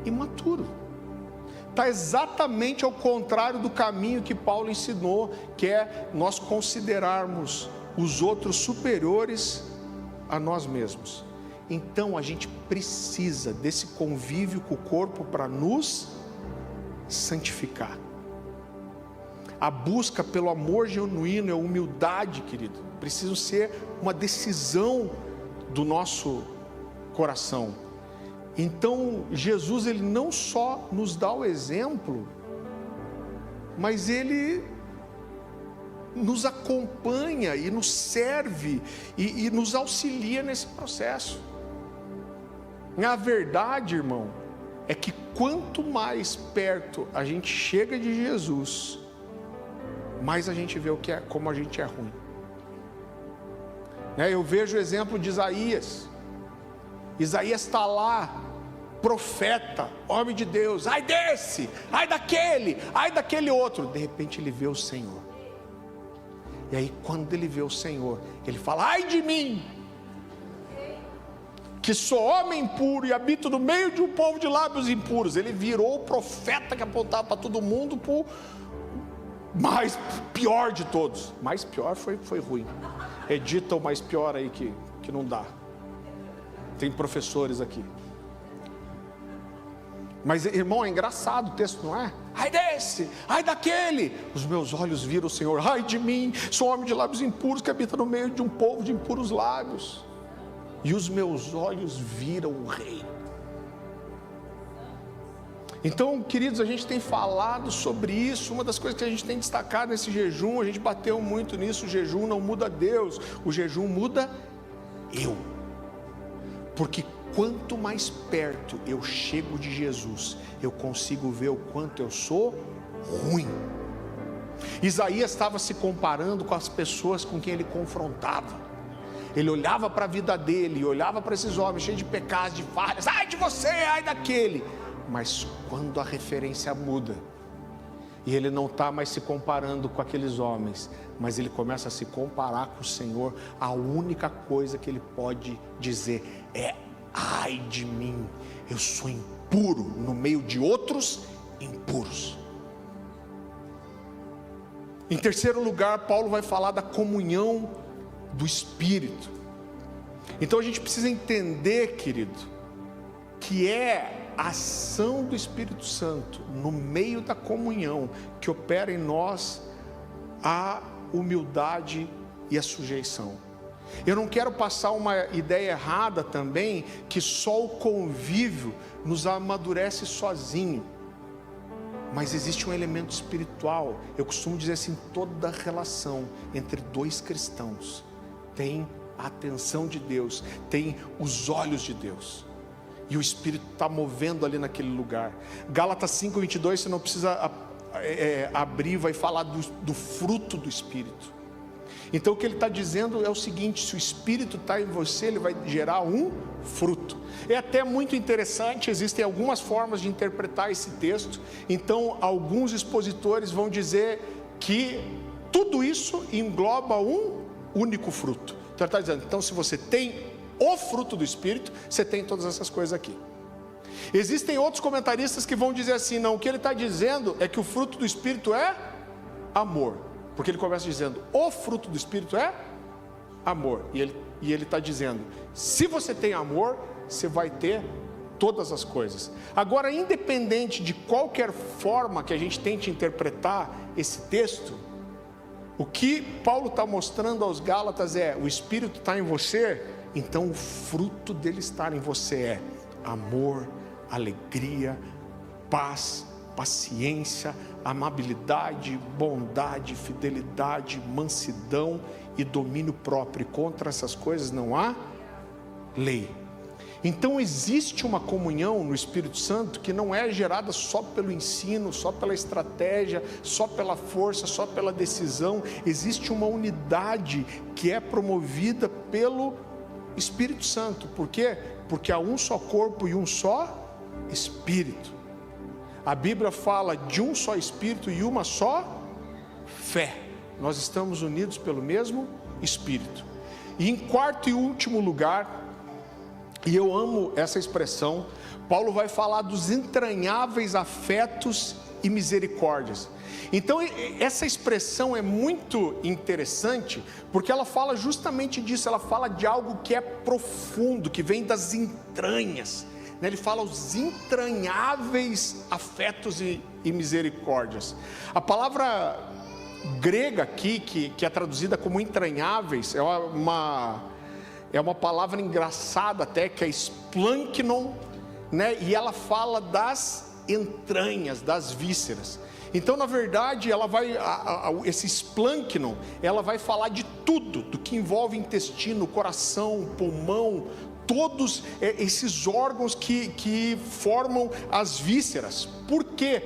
imaturo. Está exatamente ao contrário do caminho que Paulo ensinou, que é nós considerarmos os outros superiores a nós mesmos. Então a gente precisa desse convívio com o corpo para nos santificar. A busca pelo amor genuíno e a humildade, querido, precisa ser uma decisão do nosso coração. Então Jesus, ele não só nos dá o exemplo, mas ele nos acompanha e nos serve e nos auxilia nesse processo. A verdade, irmão, é que quanto mais perto a gente chega de Jesus, mais a gente vê como a gente é ruim. Eu vejo o exemplo de Isaías. Isaías está lá, profeta, homem de Deus, ai desse, ai daquele outro. De repente ele vê o Senhor, e aí quando ele vê o Senhor, ele fala, ai de mim, que sou homem impuro e habito no meio de um povo de lábios impuros. Ele virou o profeta que apontava para todo mundo, para o mais pior de todos. Mais pior foi ruim. Edita o mais pior aí que não dá. Tem professores aqui. Mas, irmão, é engraçado o texto, não é? Ai desse, ai daquele. Os meus olhos viram o Senhor. Ai de mim, sou homem de lábios impuros que habita no meio de um povo de impuros lábios. E os meus olhos viram o Rei. Então, queridos, a gente tem falado sobre isso. Uma das coisas que a gente tem destacado nesse jejum, a gente bateu muito nisso. O jejum não muda Deus, o jejum muda eu. Porque quanto mais perto eu chego de Jesus, eu consigo ver o quanto eu sou ruim. Isaías estava se comparando com as pessoas com quem ele confrontava. Ele olhava para a vida dele, olhava para esses homens cheios de pecados, de falhas, ai de você, ai daquele. Mas quando a referência muda, e ele não está mais se comparando com aqueles homens, mas ele começa a se comparar com o Senhor. A única coisa que ele pode dizer é: ai de mim, eu sou impuro no meio de outros impuros. Em terceiro lugar, Paulo vai falar da comunhão do Espírito. Então a gente precisa entender, querido, que é a ação do Espírito Santo no meio da comunhão que opera em nós a humildade e a sujeição. Eu não quero passar uma ideia errada também, que só o convívio nos amadurece sozinho, mas existe um elemento espiritual. Eu costumo dizer assim: toda relação entre dois cristãos tem a atenção de Deus, tem os olhos de Deus, e o Espírito está movendo ali naquele lugar. Gálatas 5:22, você não precisa abrir, vai falar do fruto do Espírito. Então o que ele está dizendo é o seguinte: se o Espírito está em você, ele vai gerar um fruto. É até muito interessante, existem algumas formas de interpretar esse texto. Então alguns expositores vão dizer que tudo isso engloba um único fruto. Então ele está dizendo: então se você tem o fruto do Espírito, você tem todas essas coisas aqui. Existem outros comentaristas que vão dizer assim: não, o que ele está dizendo é que o fruto do Espírito é amor, porque ele começa dizendo: o fruto do Espírito é amor, e ele está dizendo: se você tem amor, você vai ter todas as coisas. Agora, independente de qualquer forma que a gente tente interpretar esse texto, o que Paulo está mostrando aos Gálatas é: o Espírito está em você, então o fruto dele estar em você é amor, alegria, paz, paciência, amabilidade, bondade, fidelidade, mansidão e domínio próprio. E contra essas coisas não há lei. Então existe uma comunhão no Espírito Santo que não é gerada só pelo ensino, só pela estratégia, só pela força, só pela decisão. Existe uma unidade que é promovida pelo Espírito Santo. Por quê? Porque há um só corpo e um só Espírito. A Bíblia fala de um só Espírito e uma só fé. Nós estamos unidos pelo mesmo Espírito. E em quarto e último lugar, e eu amo essa expressão, Paulo vai falar dos entranháveis afetos e misericórdias. Então essa expressão é muito interessante, porque ela fala justamente disso. Ela fala de algo que é profundo, que vem das entranhas. Ele fala os entranháveis afetos e misericórdias. A palavra grega aqui, que é traduzida como entranháveis, é uma palavra engraçada até, que é splanknon, né? E ela fala das entranhas, das vísceras. Então, na verdade, ela vai, esse splanknon, ela vai falar de tudo, do que envolve intestino, coração, pulmão, todos esses órgãos que formam as vísceras. Por quê?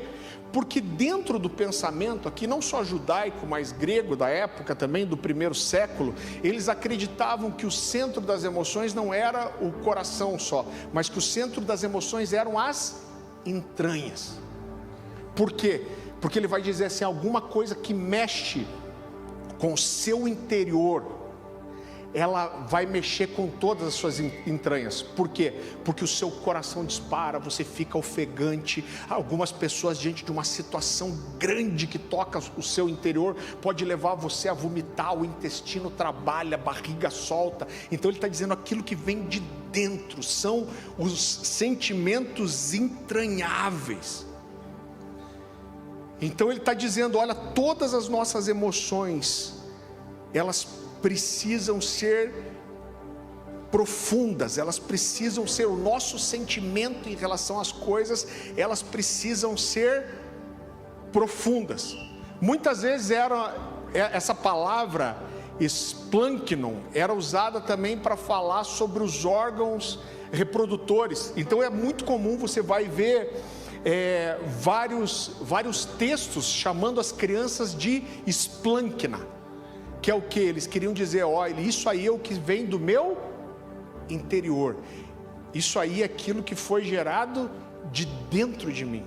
Porque dentro do pensamento aqui, não só judaico, mas grego da época também, do primeiro século, eles acreditavam que o centro das emoções não era o coração só, mas que o centro das emoções eram as entranhas. Por quê? Porque ele vai dizer assim: alguma coisa que mexe com o seu interior, ela vai mexer com todas as suas entranhas. Por quê? Porque o seu coração dispara, você fica ofegante. Algumas pessoas, diante de uma situação grande que toca o seu interior, pode levar você a vomitar, o intestino trabalha, a barriga solta. Então ele está dizendo: aquilo que vem de dentro, são os sentimentos entranháveis. Então ele está dizendo: olha, todas as nossas emoções, elas precisam ser profundas, elas precisam ser, o nosso sentimento em relação às coisas, elas precisam ser profundas. Muitas vezes essa palavra splanknon era usada também para falar sobre os órgãos reprodutores. Então é muito comum, você vai ver vários textos chamando as crianças de splankna, que é o que? Eles queriam dizer: olha, isso aí é o que vem do meu interior, isso aí é aquilo que foi gerado de dentro de mim,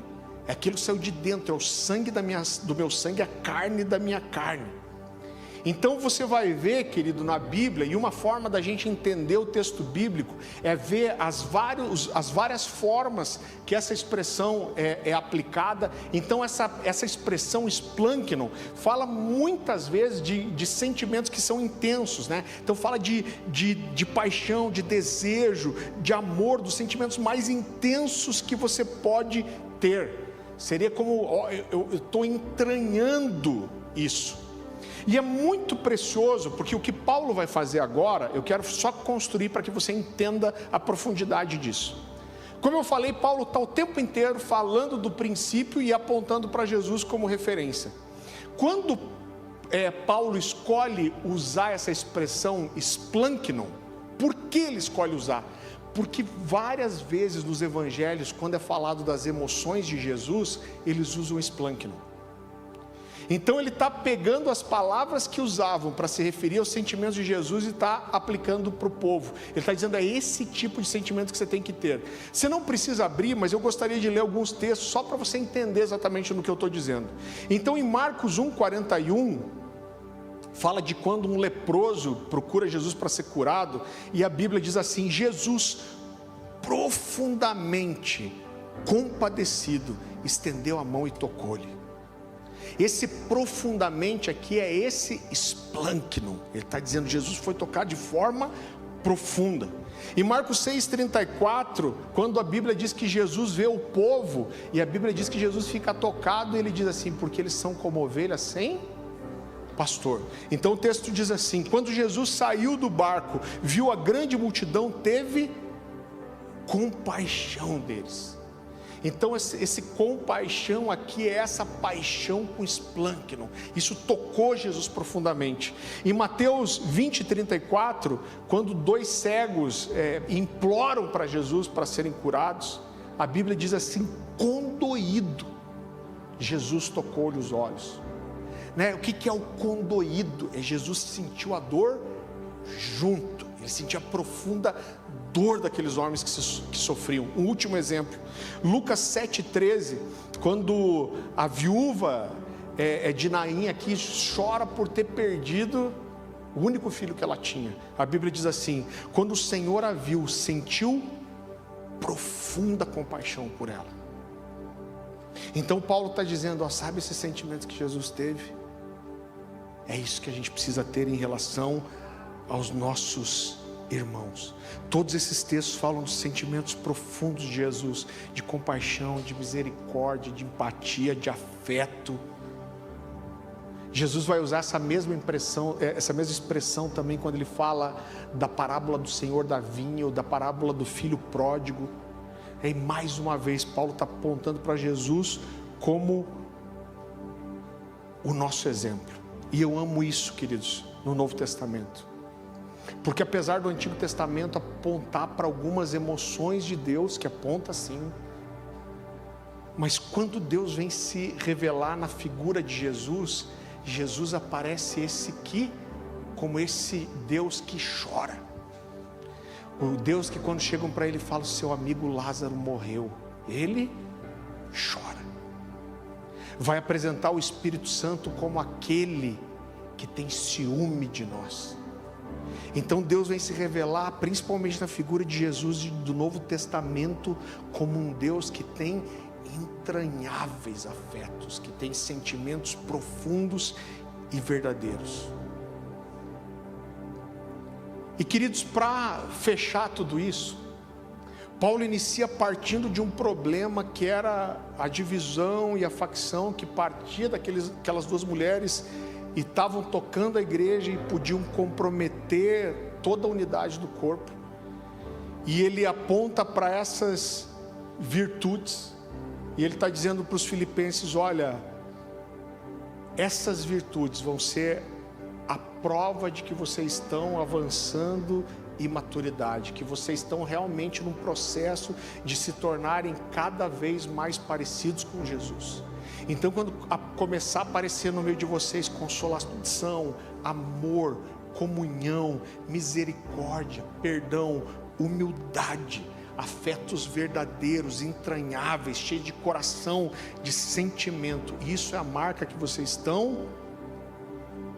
é aquilo que saiu de dentro, é o sangue do meu sangue, a carne da minha carne. Então você vai ver, querido, na Bíblia, e uma forma da gente entender o texto bíblico é ver as várias formas que essa expressão é aplicada. Então essa expressão splanknon fala muitas vezes de sentimentos que são intensos, né? Então fala de paixão, de desejo, de amor, dos sentimentos mais intensos que você pode ter. Seria como, eu estou entranhando isso. E é muito precioso, porque o que Paulo vai fazer agora, eu quero só construir para que você entenda a profundidade disso. Como eu falei, Paulo está o tempo inteiro falando do princípio e apontando para Jesus como referência. Quando Paulo escolhe usar essa expressão splanknon, por que ele escolhe usar? Porque várias vezes nos evangelhos, quando é falado das emoções de Jesus, eles usam splanknon. Então ele está pegando as palavras que usavam para se referir aos sentimentos de Jesus e está aplicando para o povo. Ele está dizendo, é esse tipo de sentimento que você tem que ter. Você não precisa abrir, mas eu gostaria de ler alguns textos só para você entender exatamente no que eu estou dizendo. Então em Marcos 1,41, fala de quando um leproso procura Jesus para ser curado, e a Bíblia diz assim: Jesus, profundamente compadecido, estendeu a mão e tocou-lhe. Esse profundamente aqui é esse splanknon. Ele está dizendo, Jesus foi tocado de forma profunda. Em Marcos 6,34, quando a Bíblia diz que Jesus vê o povo, e a Bíblia diz que Jesus fica tocado, ele diz assim, porque eles são como ovelhas sem pastor. Então o texto diz assim: quando Jesus saiu do barco, viu a grande multidão, teve compaixão deles. Então esse compaixão aqui é essa paixão com splanknon. Isso tocou Jesus profundamente. Em Mateus 20,34, quando dois cegos imploram para Jesus para serem curados, a Bíblia diz assim: condoído, Jesus tocou-lhe os olhos. O que é o condoído? Jesus sentiu a dor junto. Ele sentia a profunda dor daqueles homens que sofriam. Um último exemplo, Lucas 7,13, quando a viúva de Naim aqui chora por ter perdido o único filho que ela tinha. A Bíblia diz assim: quando o Senhor a viu, sentiu profunda compaixão por ela. Então Paulo está dizendo, sabe esses sentimentos que Jesus teve? É isso que a gente precisa ter em relação aos nossos irmãos. Todos esses textos falam dos sentimentos profundos de Jesus, de compaixão, de misericórdia, de empatia, de afeto. Jesus vai usar essa mesma expressão também quando ele fala da parábola do Senhor da vinha, ou da parábola do filho pródigo. E mais uma vez Paulo está apontando para Jesus como o nosso exemplo. E eu amo isso, queridos, no Novo Testamento. Porque apesar do Antigo Testamento apontar para algumas emoções de Deus, que aponta sim, mas quando Deus vem se revelar na figura de Jesus, Jesus aparece como esse Deus que chora. O Deus que quando chegam para ele falam, seu amigo Lázaro morreu, ele chora. Vai apresentar o Espírito Santo como aquele que tem ciúme de nós. Então Deus vem se revelar principalmente na figura de Jesus do Novo Testamento como um Deus que tem entranháveis afetos, que tem sentimentos profundos e verdadeiros. E queridos, para fechar tudo isso, Paulo inicia partindo de um problema que era a divisão e a facção que partia daquelas duas mulheres e estavam tocando a igreja e podiam comprometer toda a unidade do corpo. E ele aponta para essas virtudes, e ele está dizendo para os filipenses: olha, essas virtudes vão ser a prova de que vocês estão avançando em maturidade, que vocês estão realmente num processo de se tornarem cada vez mais parecidos com Jesus. Então quando começar a aparecer no meio de vocês consolação, amor, comunhão, misericórdia, perdão, humildade, afetos verdadeiros, entranháveis, cheios de coração, de sentimento, isso é a marca que vocês estão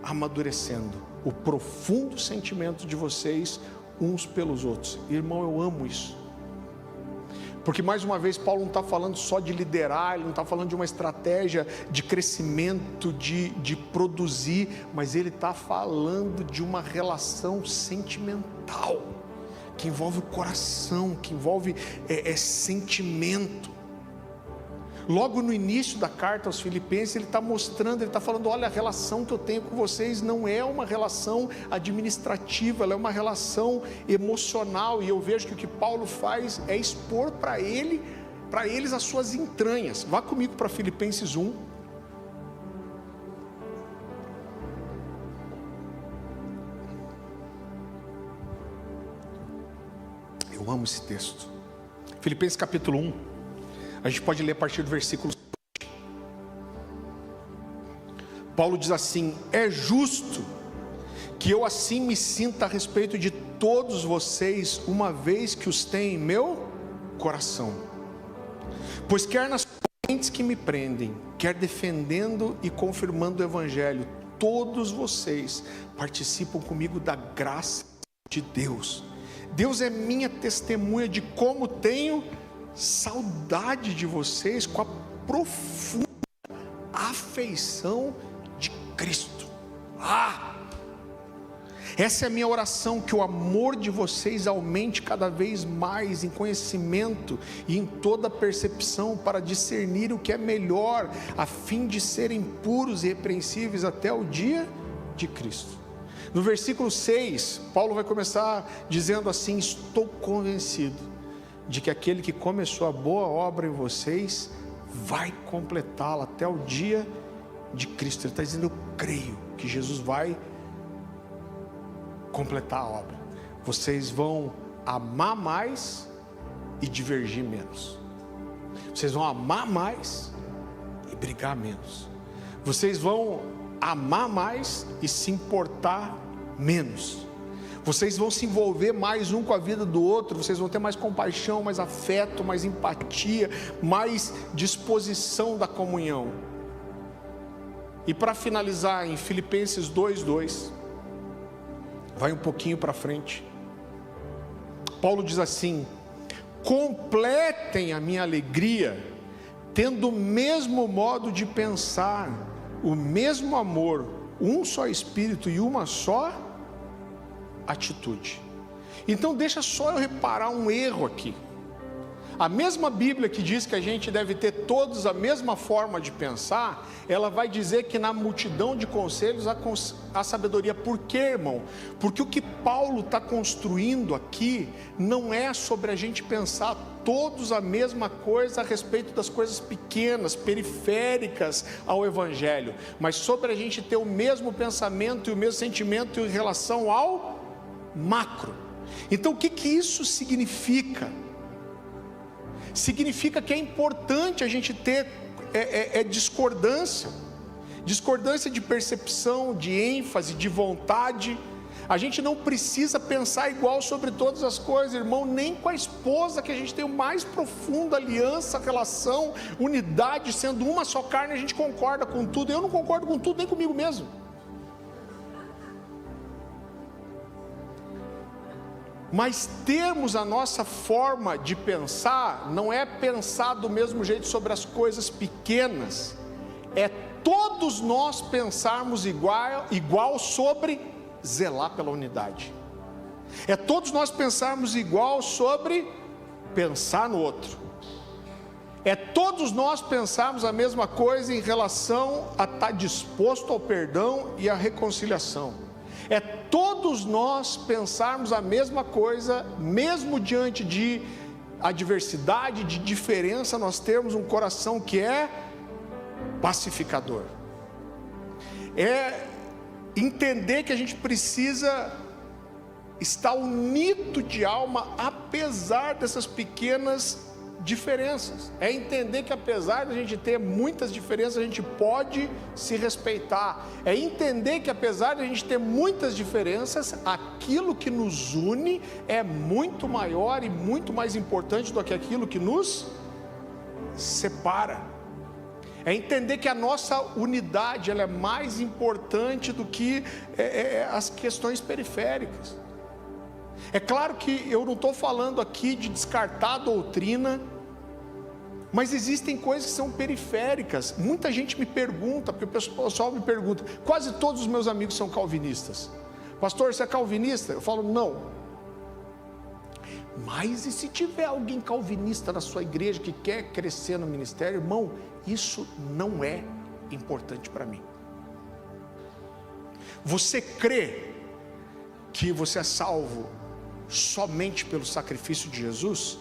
amadurecendo o profundo sentimento de vocês uns pelos outros. Irmão, eu amo isso. Porque mais uma vez Paulo não está falando só de liderar, ele não está falando de uma estratégia de crescimento, de produzir, mas ele está falando de uma relação sentimental, que envolve o coração, que envolve sentimento. Logo no início da carta aos Filipenses, ele está mostrando, ele está falando: olha, a relação que eu tenho com vocês não é uma relação administrativa, ela é uma relação emocional. E eu vejo que o que Paulo faz é expor para eles as suas entranhas. Vá comigo para Filipenses 1. Eu amo esse texto. Filipenses capítulo 1. A gente pode ler a partir do versículo 7. Paulo diz assim: é justo que eu assim me sinta a respeito de todos vocês, uma vez que os tenho em meu coração. Pois quer nas correntes que me prendem, quer defendendo e confirmando o Evangelho, todos vocês participam comigo da graça de Deus. Deus é minha testemunha de como tenho saudade de vocês com a profunda afeição de Cristo. Essa é a minha oração, que o amor de vocês aumente cada vez mais em conhecimento e em toda percepção, para discernir o que é melhor, a fim de serem puros e irrepreensíveis até o dia de Cristo. No versículo 6, Paulo vai começar dizendo assim: estou convencido de que aquele que começou a boa obra em vocês vai completá-la até o dia de Cristo. Ele está dizendo: eu creio que Jesus vai completar a obra. Vocês vão amar mais e divergir menos. Vocês vão amar mais e brigar menos. Vocês vão amar mais e se importar menos. Vocês vão se envolver mais um com a vida do outro. Vocês vão ter mais compaixão, mais afeto, mais empatia, mais disposição da comunhão. E para finalizar, em Filipenses 2:2, vai um pouquinho para frente, Paulo diz assim: completem a minha alegria, tendo o mesmo modo de pensar, o mesmo amor, um só espírito e uma só atitude. Então deixa só eu reparar um erro aqui. A mesma Bíblia que diz que a gente deve ter todos a mesma forma de pensar, ela vai dizer que na multidão de conselhos há sabedoria. Por quê, irmão? Porque o que Paulo está construindo aqui não é sobre a gente pensar todos a mesma coisa a respeito das coisas pequenas, periféricas ao Evangelho, mas sobre a gente ter o mesmo pensamento e o mesmo sentimento em relação ao macro. Então o que isso significa? Significa que é importante a gente ter discordância de percepção, de ênfase, de vontade. A gente não precisa pensar igual sobre todas as coisas, irmão. Nem com a esposa, que a gente tem o mais profunda aliança, relação, unidade, sendo uma só carne, a gente concorda com tudo. Eu não concordo com tudo, nem comigo mesmo. Mas termos a nossa forma de pensar, não é pensar do mesmo jeito sobre as coisas pequenas, é todos nós pensarmos igual sobre zelar pela unidade, é todos nós pensarmos igual sobre pensar no outro, é todos nós pensarmos a mesma coisa em relação a estar disposto ao perdão e à reconciliação. É todos nós pensarmos a mesma coisa, mesmo diante de adversidade, de diferença, nós temos um coração que é pacificador. É entender que a gente precisa estar unido de alma, apesar dessas pequenas diferenças. É entender que apesar de a gente ter muitas diferenças, a gente pode se respeitar. É entender que apesar de a gente ter muitas diferenças, aquilo que nos une é muito maior e muito mais importante do que aquilo que nos separa. É entender que a nossa unidade ela é mais importante do que as questões periféricas. É claro que eu não estou falando aqui de descartar a doutrina, mas existem coisas que são periféricas. Muita gente me pergunta, porque o pessoal me pergunta, quase todos os meus amigos são calvinistas. Pastor, você é calvinista? Eu falo, não. Mas e se tiver alguém calvinista na sua igreja que quer crescer no ministério, irmão, isso não é importante para mim. Você crê que você é salvo somente pelo sacrifício de Jesus?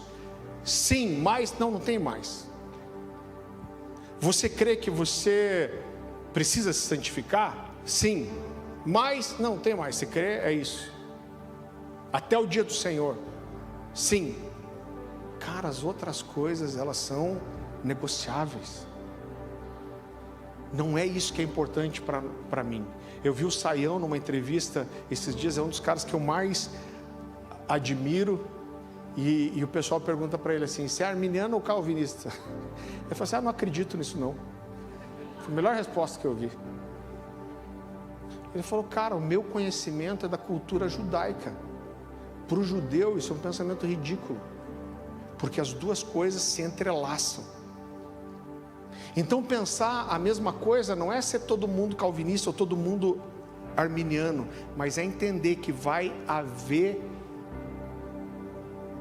Sim, mas não tem mais. Você crê que você precisa se santificar? Sim, mas não tem mais. Você crê, é isso. Até o dia do Senhor. Sim. Cara, as outras coisas, elas são negociáveis. Não é isso que é importante para mim. Eu vi o Saião numa entrevista esses dias, é um dos caras que eu mais admiro. E o pessoal pergunta para ele assim, você é arminiano ou calvinista? Ele falou assim, não acredito nisso não. Foi a melhor resposta que eu vi. Ele falou, cara, o meu conhecimento é da cultura judaica. Para o judeu isso é um pensamento ridículo, porque as duas coisas se entrelaçam. Então pensar a mesma coisa não é ser todo mundo calvinista ou todo mundo arminiano, mas é entender que vai haver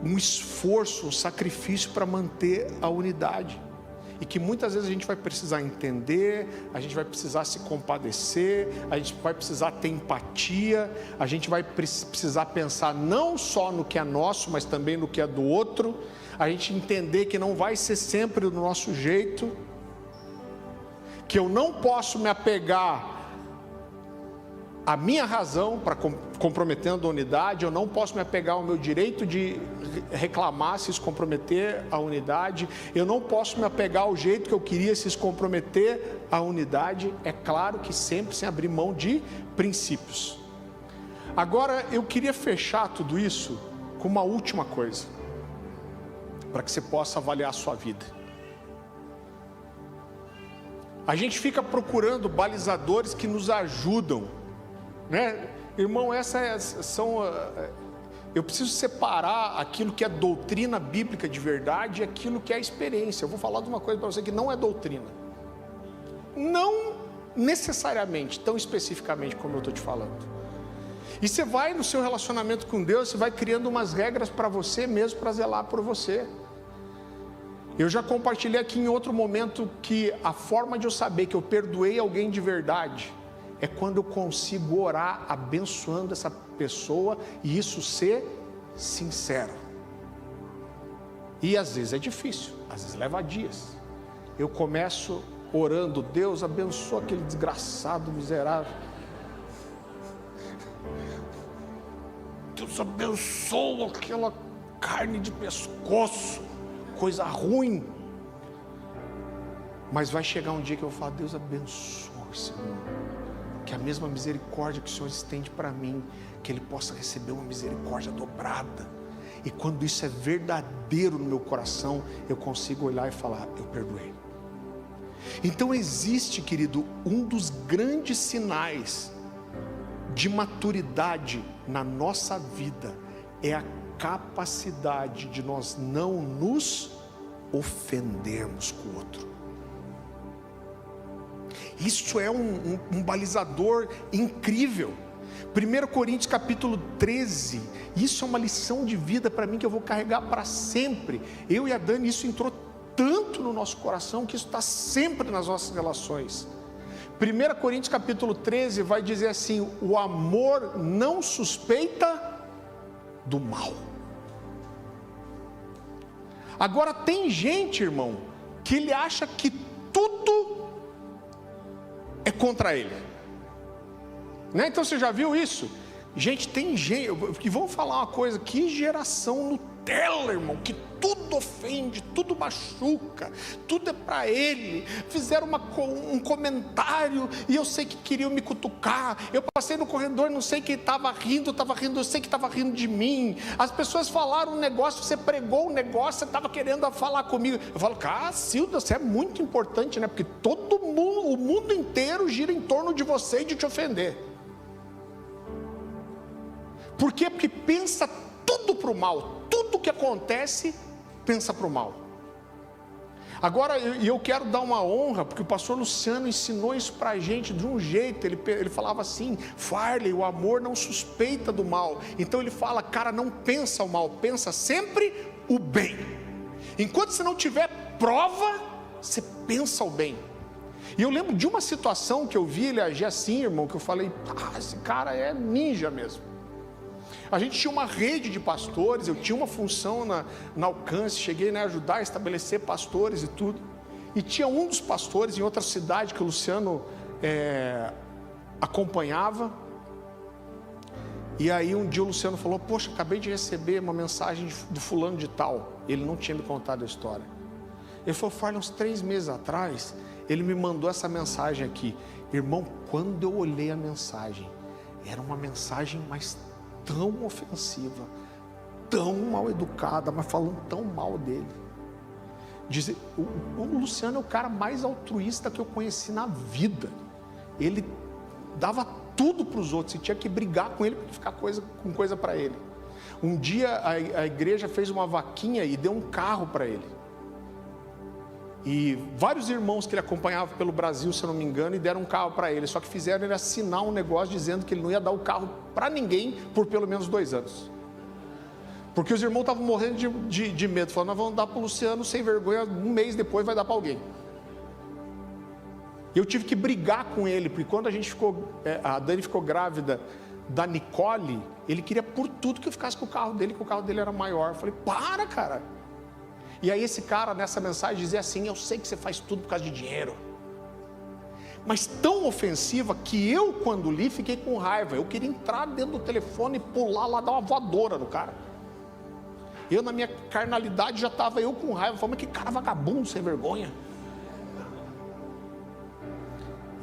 um esforço, um sacrifício para manter a unidade. E que muitas vezes a gente vai precisar entender, a gente vai precisar se compadecer, a gente vai precisar ter empatia, a gente vai precisar pensar não só no que é nosso, mas também no que é do outro, a gente entender que não vai ser sempre do nosso jeito, que eu não posso me apegar à minha razão para comprometendo a unidade, eu não posso me apegar ao meu direito de reclamar se isso comprometer a unidade, eu não posso me apegar ao jeito que eu queria se isso comprometer a unidade, é claro que sempre sem abrir mão de princípios. Agora eu queria fechar tudo isso com uma última coisa, para que você possa avaliar a sua vida. A gente fica procurando balizadores que nos ajudam, né? Irmão, eu preciso separar aquilo que é doutrina bíblica de verdade e aquilo que é experiência. Eu vou falar de uma coisa para você que não é doutrina, não necessariamente, tão especificamente como eu estou te falando. E você vai no seu relacionamento com Deus, você vai criando umas regras para você mesmo, para zelar por você. Eu já compartilhei aqui em outro momento que a forma de eu saber que eu perdoei alguém de verdade é quando eu consigo orar abençoando essa pessoa e isso ser sincero. E às vezes é difícil, às vezes leva dias. Eu começo orando, Deus abençoa aquele desgraçado, miserável. Deus abençoa aquela carne de pescoço, coisa ruim. Mas vai chegar um dia que eu vou falar, Deus abençoa esse irmão, que a mesma misericórdia que o Senhor estende para mim, que ele possa receber uma misericórdia dobrada. E quando isso é verdadeiro no meu coração, eu consigo olhar e falar, eu perdoei. Então existe, querido, um dos grandes sinais de maturidade na nossa vida, é a capacidade de nós não nos ofendermos com o outro. Isso é um balizador incrível. 1 Coríntios capítulo 13, isso é uma lição de vida para mim que eu vou carregar para sempre. Eu e a Dani, isso entrou tanto no nosso coração que isso está sempre nas nossas relações. 1 Coríntios capítulo 13 vai dizer assim, o amor não suspeita do mal. Agora tem gente, irmão, que ele acha que tudo é contra ele, né? Então você já viu isso? Gente, tem gente, e vamos falar uma coisa, que geração dela, irmão, que tudo ofende, tudo machuca, tudo é para ele. Fizeram um comentário e eu sei que queriam me cutucar. Eu passei no corredor, não sei quem estava rindo, eu sei que estava rindo de mim. As pessoas falaram um negócio, você pregou um negócio, você estava querendo falar comigo. Eu falo, Cacilda, você é muito importante, né? Porque todo mundo, o mundo inteiro gira em torno de você e de te ofender. Por quê? Porque pensa tudo para o mal, tudo que acontece, pensa para o mal. Agora, eu quero dar uma honra, porque o pastor Luciano ensinou isso para a gente de um jeito. Ele falava assim: Farley, o amor não suspeita do mal. Então ele fala, cara, não pensa o mal, pensa sempre o bem. Enquanto você não tiver prova, você pensa o bem. E eu lembro de uma situação que eu vi ele agir assim, irmão, que eu falei, esse cara é ninja mesmo. A gente tinha uma rede de pastores, eu tinha uma função na Alcance, cheguei a ajudar a estabelecer pastores e tudo. E tinha um dos pastores em outra cidade que o Luciano acompanhava. E aí um dia o Luciano falou, poxa, acabei de receber uma mensagem do fulano de tal. Ele não tinha me contado a história. Ele falou, Farley, uns 3 meses atrás, ele me mandou essa mensagem aqui. Irmão, quando eu olhei a mensagem, era uma mensagem mais tão ofensiva, tão mal educada, mas falando tão mal dele. O Luciano é o cara mais altruísta que eu conheci na vida. Ele dava tudo para os outros e tinha que brigar com ele para ficar com coisa para ele. Um dia a igreja fez uma vaquinha e deu um carro para ele. E vários irmãos que ele acompanhava pelo Brasil, se eu não me engano, e deram um carro para ele. Só que fizeram ele assinar um negócio dizendo que ele não ia dar o carro para ninguém por pelo menos 2 anos. Porque os irmãos estavam morrendo de medo. Falaram, nós vamos dar para o Luciano sem vergonha, 1 mês depois vai dar para alguém. E eu tive que brigar com ele, porque quando a Dani ficou grávida da Nicole, ele queria por tudo que eu ficasse com o carro dele, que o carro dele era maior. Eu falei, para, cara. E aí esse cara nessa mensagem dizia assim, eu sei que você faz tudo por causa de dinheiro. Mas tão ofensiva que eu, quando li, fiquei com raiva. Eu queria entrar dentro do telefone e pular lá, dar uma voadora no cara. Eu, na minha carnalidade, já estava eu com raiva. Falei, mas que cara vagabundo, sem vergonha.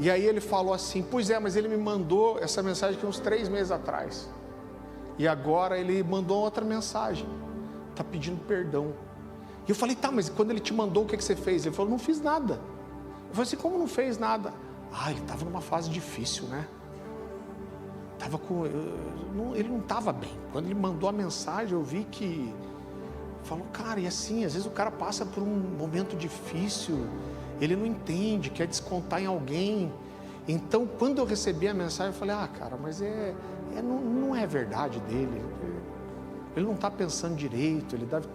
E aí ele falou assim, pois é, mas ele me mandou essa mensagem aqui uns 3 meses atrás. E agora ele mandou outra mensagem. Está pedindo perdão. E eu falei, tá, mas quando ele te mandou, o que você fez? Ele falou, não fiz nada. Eu falei assim, como não fez nada? Ele estava numa fase difícil, né? Ele não estava bem. Quando ele mandou a mensagem, eu vi que... Falou, cara, e assim, às vezes o cara passa por um momento difícil, ele não entende, quer descontar em alguém. Então, quando eu recebi a mensagem, eu falei, cara, mas não é verdade dele. Ele não está pensando direito, ele deve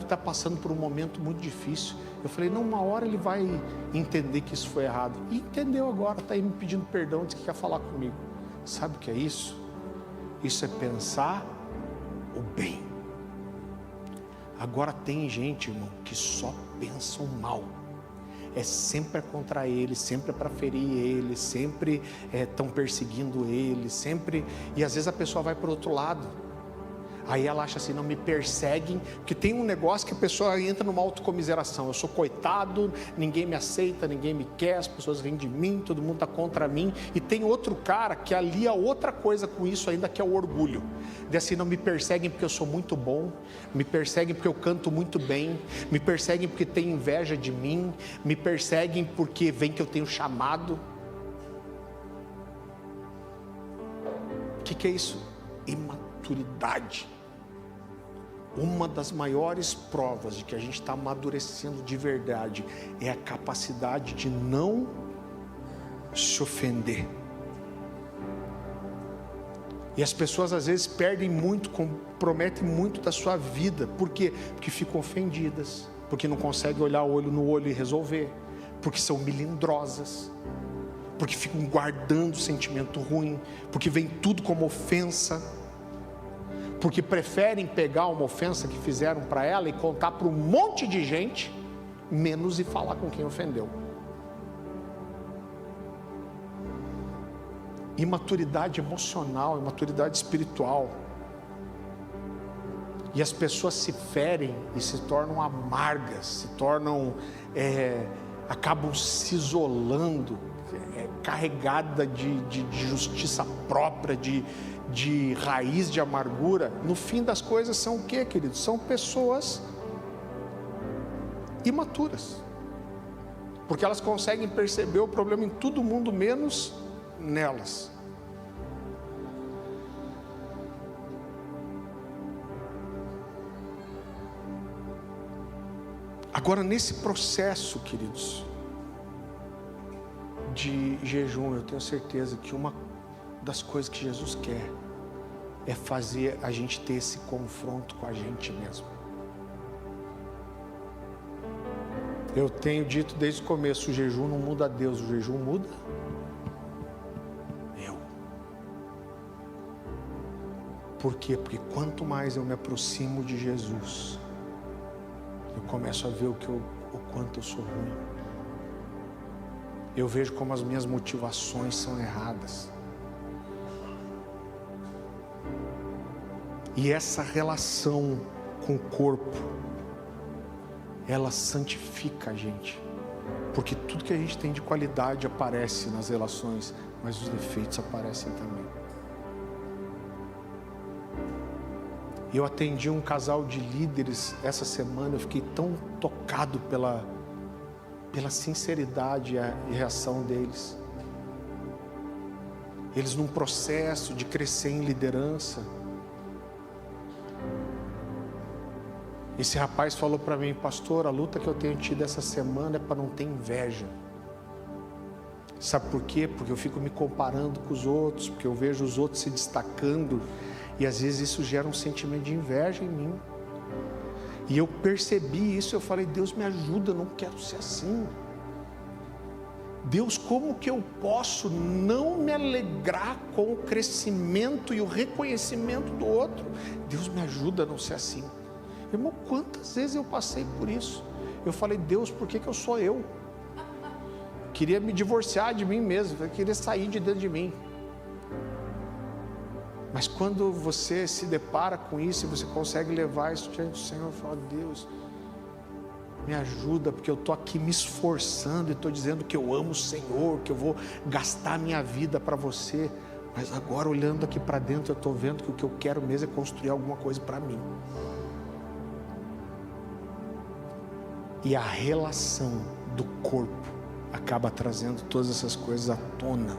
estar passando por um momento muito difícil. Eu falei, não, uma hora ele vai entender que isso foi errado. E entendeu agora, está aí me pedindo perdão, diz que quer falar comigo. Sabe o que é isso? Isso é pensar o bem. Agora tem gente, irmão, que só pensa o mal. É sempre contra ele, sempre para ferir ele, sempre estão perseguindo ele, sempre... E às vezes a pessoa vai para o outro lado. Aí ela acha assim, não me perseguem, porque tem um negócio que a pessoa entra numa autocomiseração. Eu sou coitado, ninguém me aceita, ninguém me quer, as pessoas riem de mim, todo mundo está contra mim. E tem outro cara que alia outra coisa com isso ainda, que é o orgulho. Diz assim, não me perseguem porque eu sou muito bom, me perseguem porque eu canto muito bem, me perseguem porque tem inveja de mim, me perseguem porque vem que eu tenho chamado. O que é isso? Imaturidade. Uma das maiores provas de que a gente está amadurecendo de verdade é a capacidade de não se ofender. E as pessoas às vezes perdem muito, comprometem muito da sua vida. Por quê? Porque ficam ofendidas, porque não conseguem olhar olho no olho e resolver, porque são melindrosas, porque ficam guardando sentimento ruim, porque vem tudo como ofensa, porque preferem pegar uma ofensa que fizeram para ela e contar para um monte de gente, menos ir falar com quem ofendeu. Imaturidade emocional, imaturidade espiritual. E as pessoas se ferem e se tornam amargas, se tornam, acabam se isolando, carregada de justiça própria, de raiz de amargura. No fim das coisas são o que, queridos? São pessoas imaturas, porque elas conseguem perceber o problema em todo mundo menos nelas. Agora, nesse processo, queridos, de jejum, eu tenho certeza que uma das coisas que Jesus quer é fazer a gente ter esse confronto com a gente mesmo. Eu tenho dito desde o começo, o jejum não muda Deus, o jejum muda eu. Por quê? Porque quanto mais eu me aproximo de Jesus, eu começo a ver o quanto eu sou ruim. Eu vejo como as minhas motivações são erradas. E essa relação com o corpo, ela santifica a gente. Porque tudo que a gente tem de qualidade aparece nas relações, mas os defeitos aparecem também. Eu atendi um casal de líderes essa semana, eu fiquei tão tocado pela sinceridade e reação deles. Eles num processo de crescer em liderança. Esse rapaz falou para mim: pastor, a luta que eu tenho tido essa semana é para não ter inveja. Sabe por quê? Porque eu fico me comparando com os outros, porque eu vejo os outros se destacando, e às vezes isso gera um sentimento de inveja em mim. E eu percebi isso, eu falei: Deus me ajuda, eu não quero ser assim. Deus, como que eu posso não me alegrar com o crescimento e o reconhecimento do outro? Deus me ajuda a não ser assim. Irmão, quantas vezes eu passei por isso? Eu falei: Deus, por que eu sou eu? Queria me divorciar de mim mesmo, eu queria sair de dentro de mim. Mas quando você se depara com isso e você consegue levar isso diante do Senhor, fala: Deus, me ajuda, porque eu estou aqui me esforçando e estou dizendo que eu amo o Senhor, que eu vou gastar minha vida para você, mas agora olhando aqui para dentro eu estou vendo que o que eu quero mesmo é construir alguma coisa para mim. E a relação do corpo acaba trazendo todas essas coisas à tona,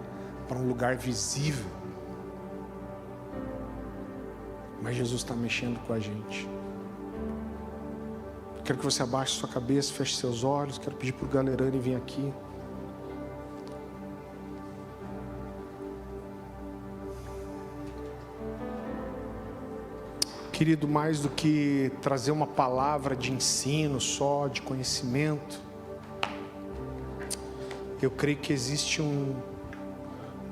para um lugar visível. Mas Jesus está mexendo com a gente. Quero que você abaixe sua cabeça, feche seus olhos. Quero pedir para o Galerani vir aqui. Querido, mais do que trazer uma palavra de ensino só, de conhecimento, eu creio que existe um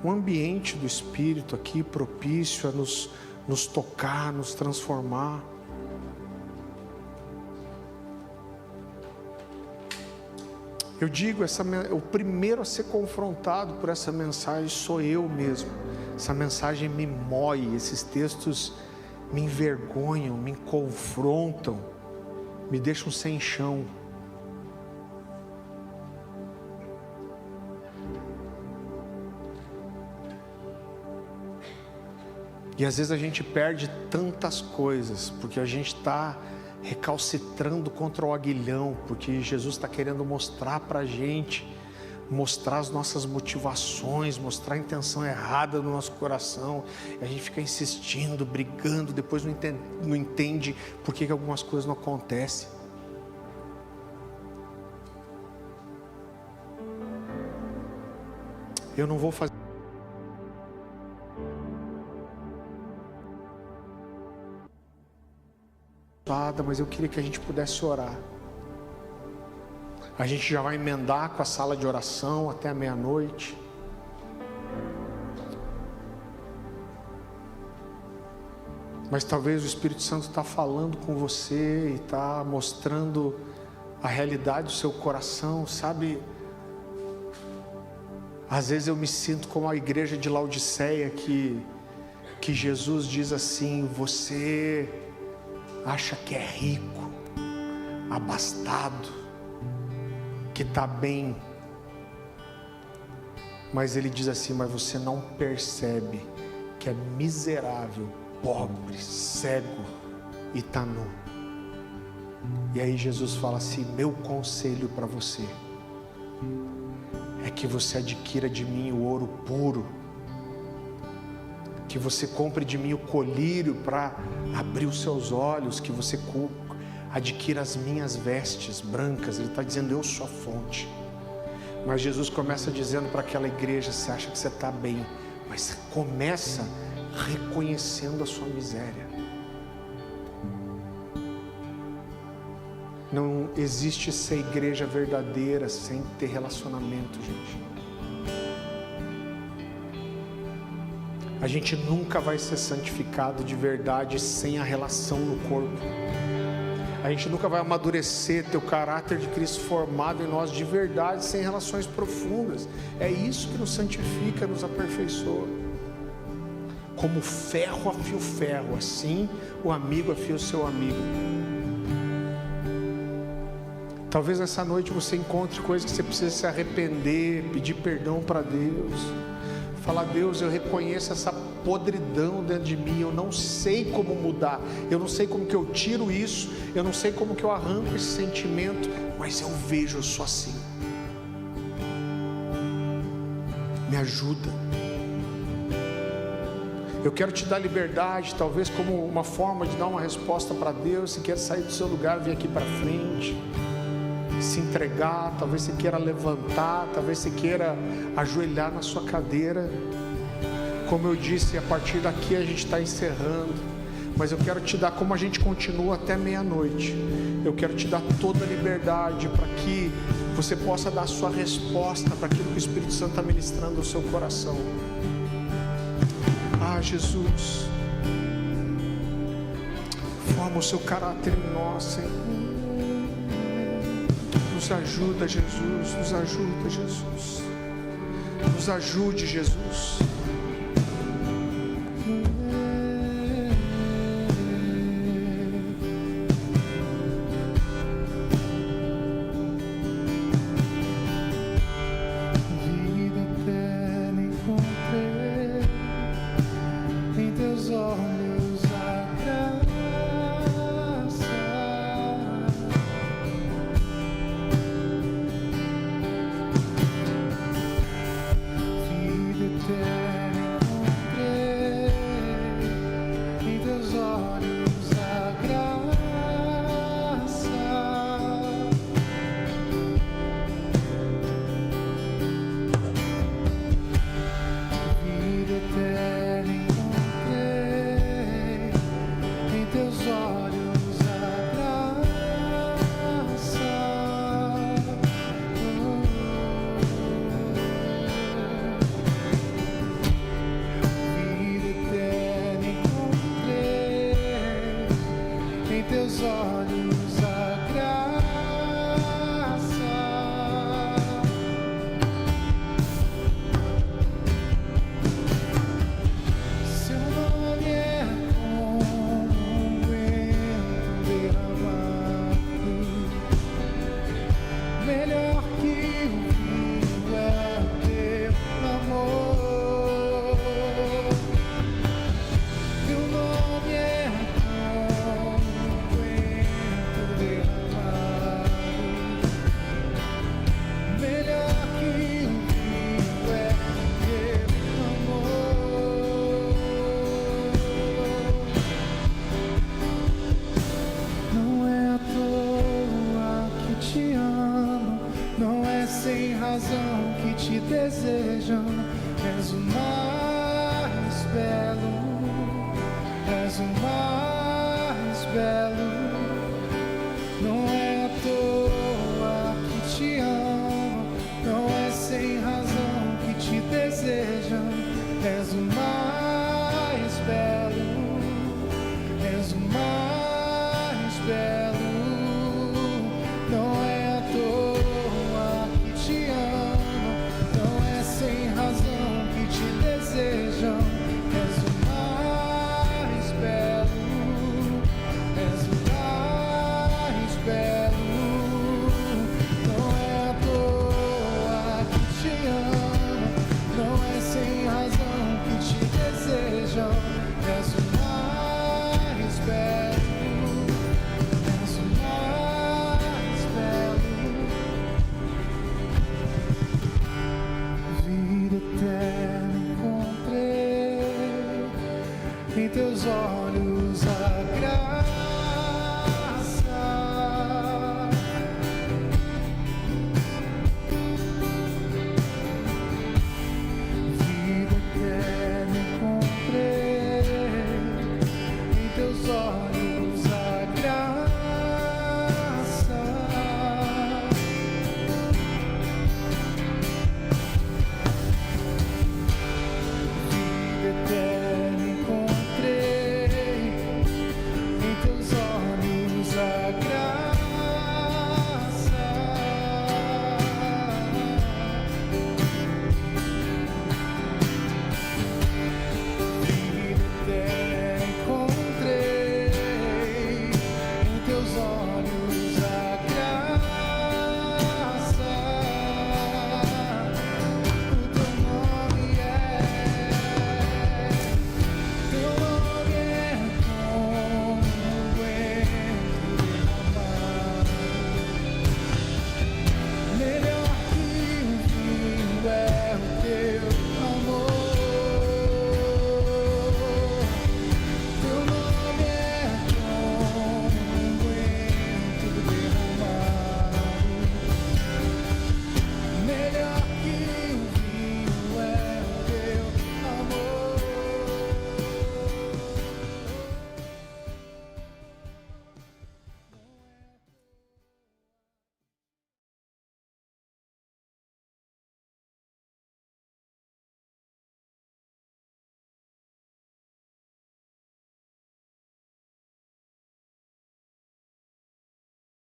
ambiente do Espírito aqui propício a nos tocar, nos transformar. Eu digo, o primeiro a ser confrontado por essa mensagem sou eu mesmo. Essa mensagem me mói, esses textos me envergonham, me confrontam, me deixam sem chão. E às vezes a gente perde tantas coisas, porque a gente está recalcitrando contra o aguilhão, porque Jesus está querendo mostrar para a gente, mostrar as nossas motivações, mostrar a intenção errada do nosso coração. E a gente fica insistindo, brigando, depois não entende por que algumas coisas não acontecem. Eu não vou fazer nada, mas eu queria que a gente pudesse orar. A gente já vai emendar com a sala de oração até a meia-noite. Mas talvez o Espírito Santo está falando com você e está mostrando a realidade do seu coração, sabe? Às vezes eu me sinto como a igreja de Laodiceia, que Jesus diz assim: você acha que é rico, abastado, que está bem. Mas ele diz assim: mas você não percebe que é miserável, pobre, cego e está nu. E aí Jesus fala assim: meu conselho para você é que você adquira de mim o ouro puro, que você compre de mim o colírio para abrir os seus olhos, que você adquira as minhas vestes brancas. Ele está dizendo: eu sou a fonte. Mas Jesus começa dizendo para aquela igreja: você acha que você está bem, mas começa reconhecendo a sua miséria. Não existe ser igreja verdadeira sem ter relacionamento, gente. A gente nunca vai ser santificado de verdade sem a relação no corpo. A gente nunca vai amadurecer, ter o caráter de Cristo formado em nós de verdade sem relações profundas. É isso que nos santifica, nos aperfeiçoa. Como ferro afia o ferro, assim o amigo afia o seu amigo. Talvez nessa noite você encontre coisas que você precisa se arrepender, pedir perdão para Deus. Falar: Deus, eu reconheço essa podridão dentro de mim, eu não sei como mudar, eu não sei como que eu tiro isso, eu não sei como que eu arranco esse sentimento, mas eu vejo, eu sou assim. Me ajuda. Eu quero te dar liberdade, talvez como uma forma de dar uma resposta para Deus. Se quer sair do seu lugar, vir aqui para frente, se entregar. Talvez você queira levantar, talvez você queira ajoelhar na sua cadeira. Como eu disse, a partir daqui a gente está encerrando, mas eu quero te dar, como a gente continua até meia-noite, eu quero te dar toda a liberdade para que você possa dar a sua resposta para aquilo que o Espírito Santo está ministrando no seu coração. Ah, Jesus, forma o seu caráter em nós, Senhor. Nos ajuda, Jesus, nos ajuda, Jesus. Nos ajude, Jesus. Desejam, és o mais belo, és o mais belo.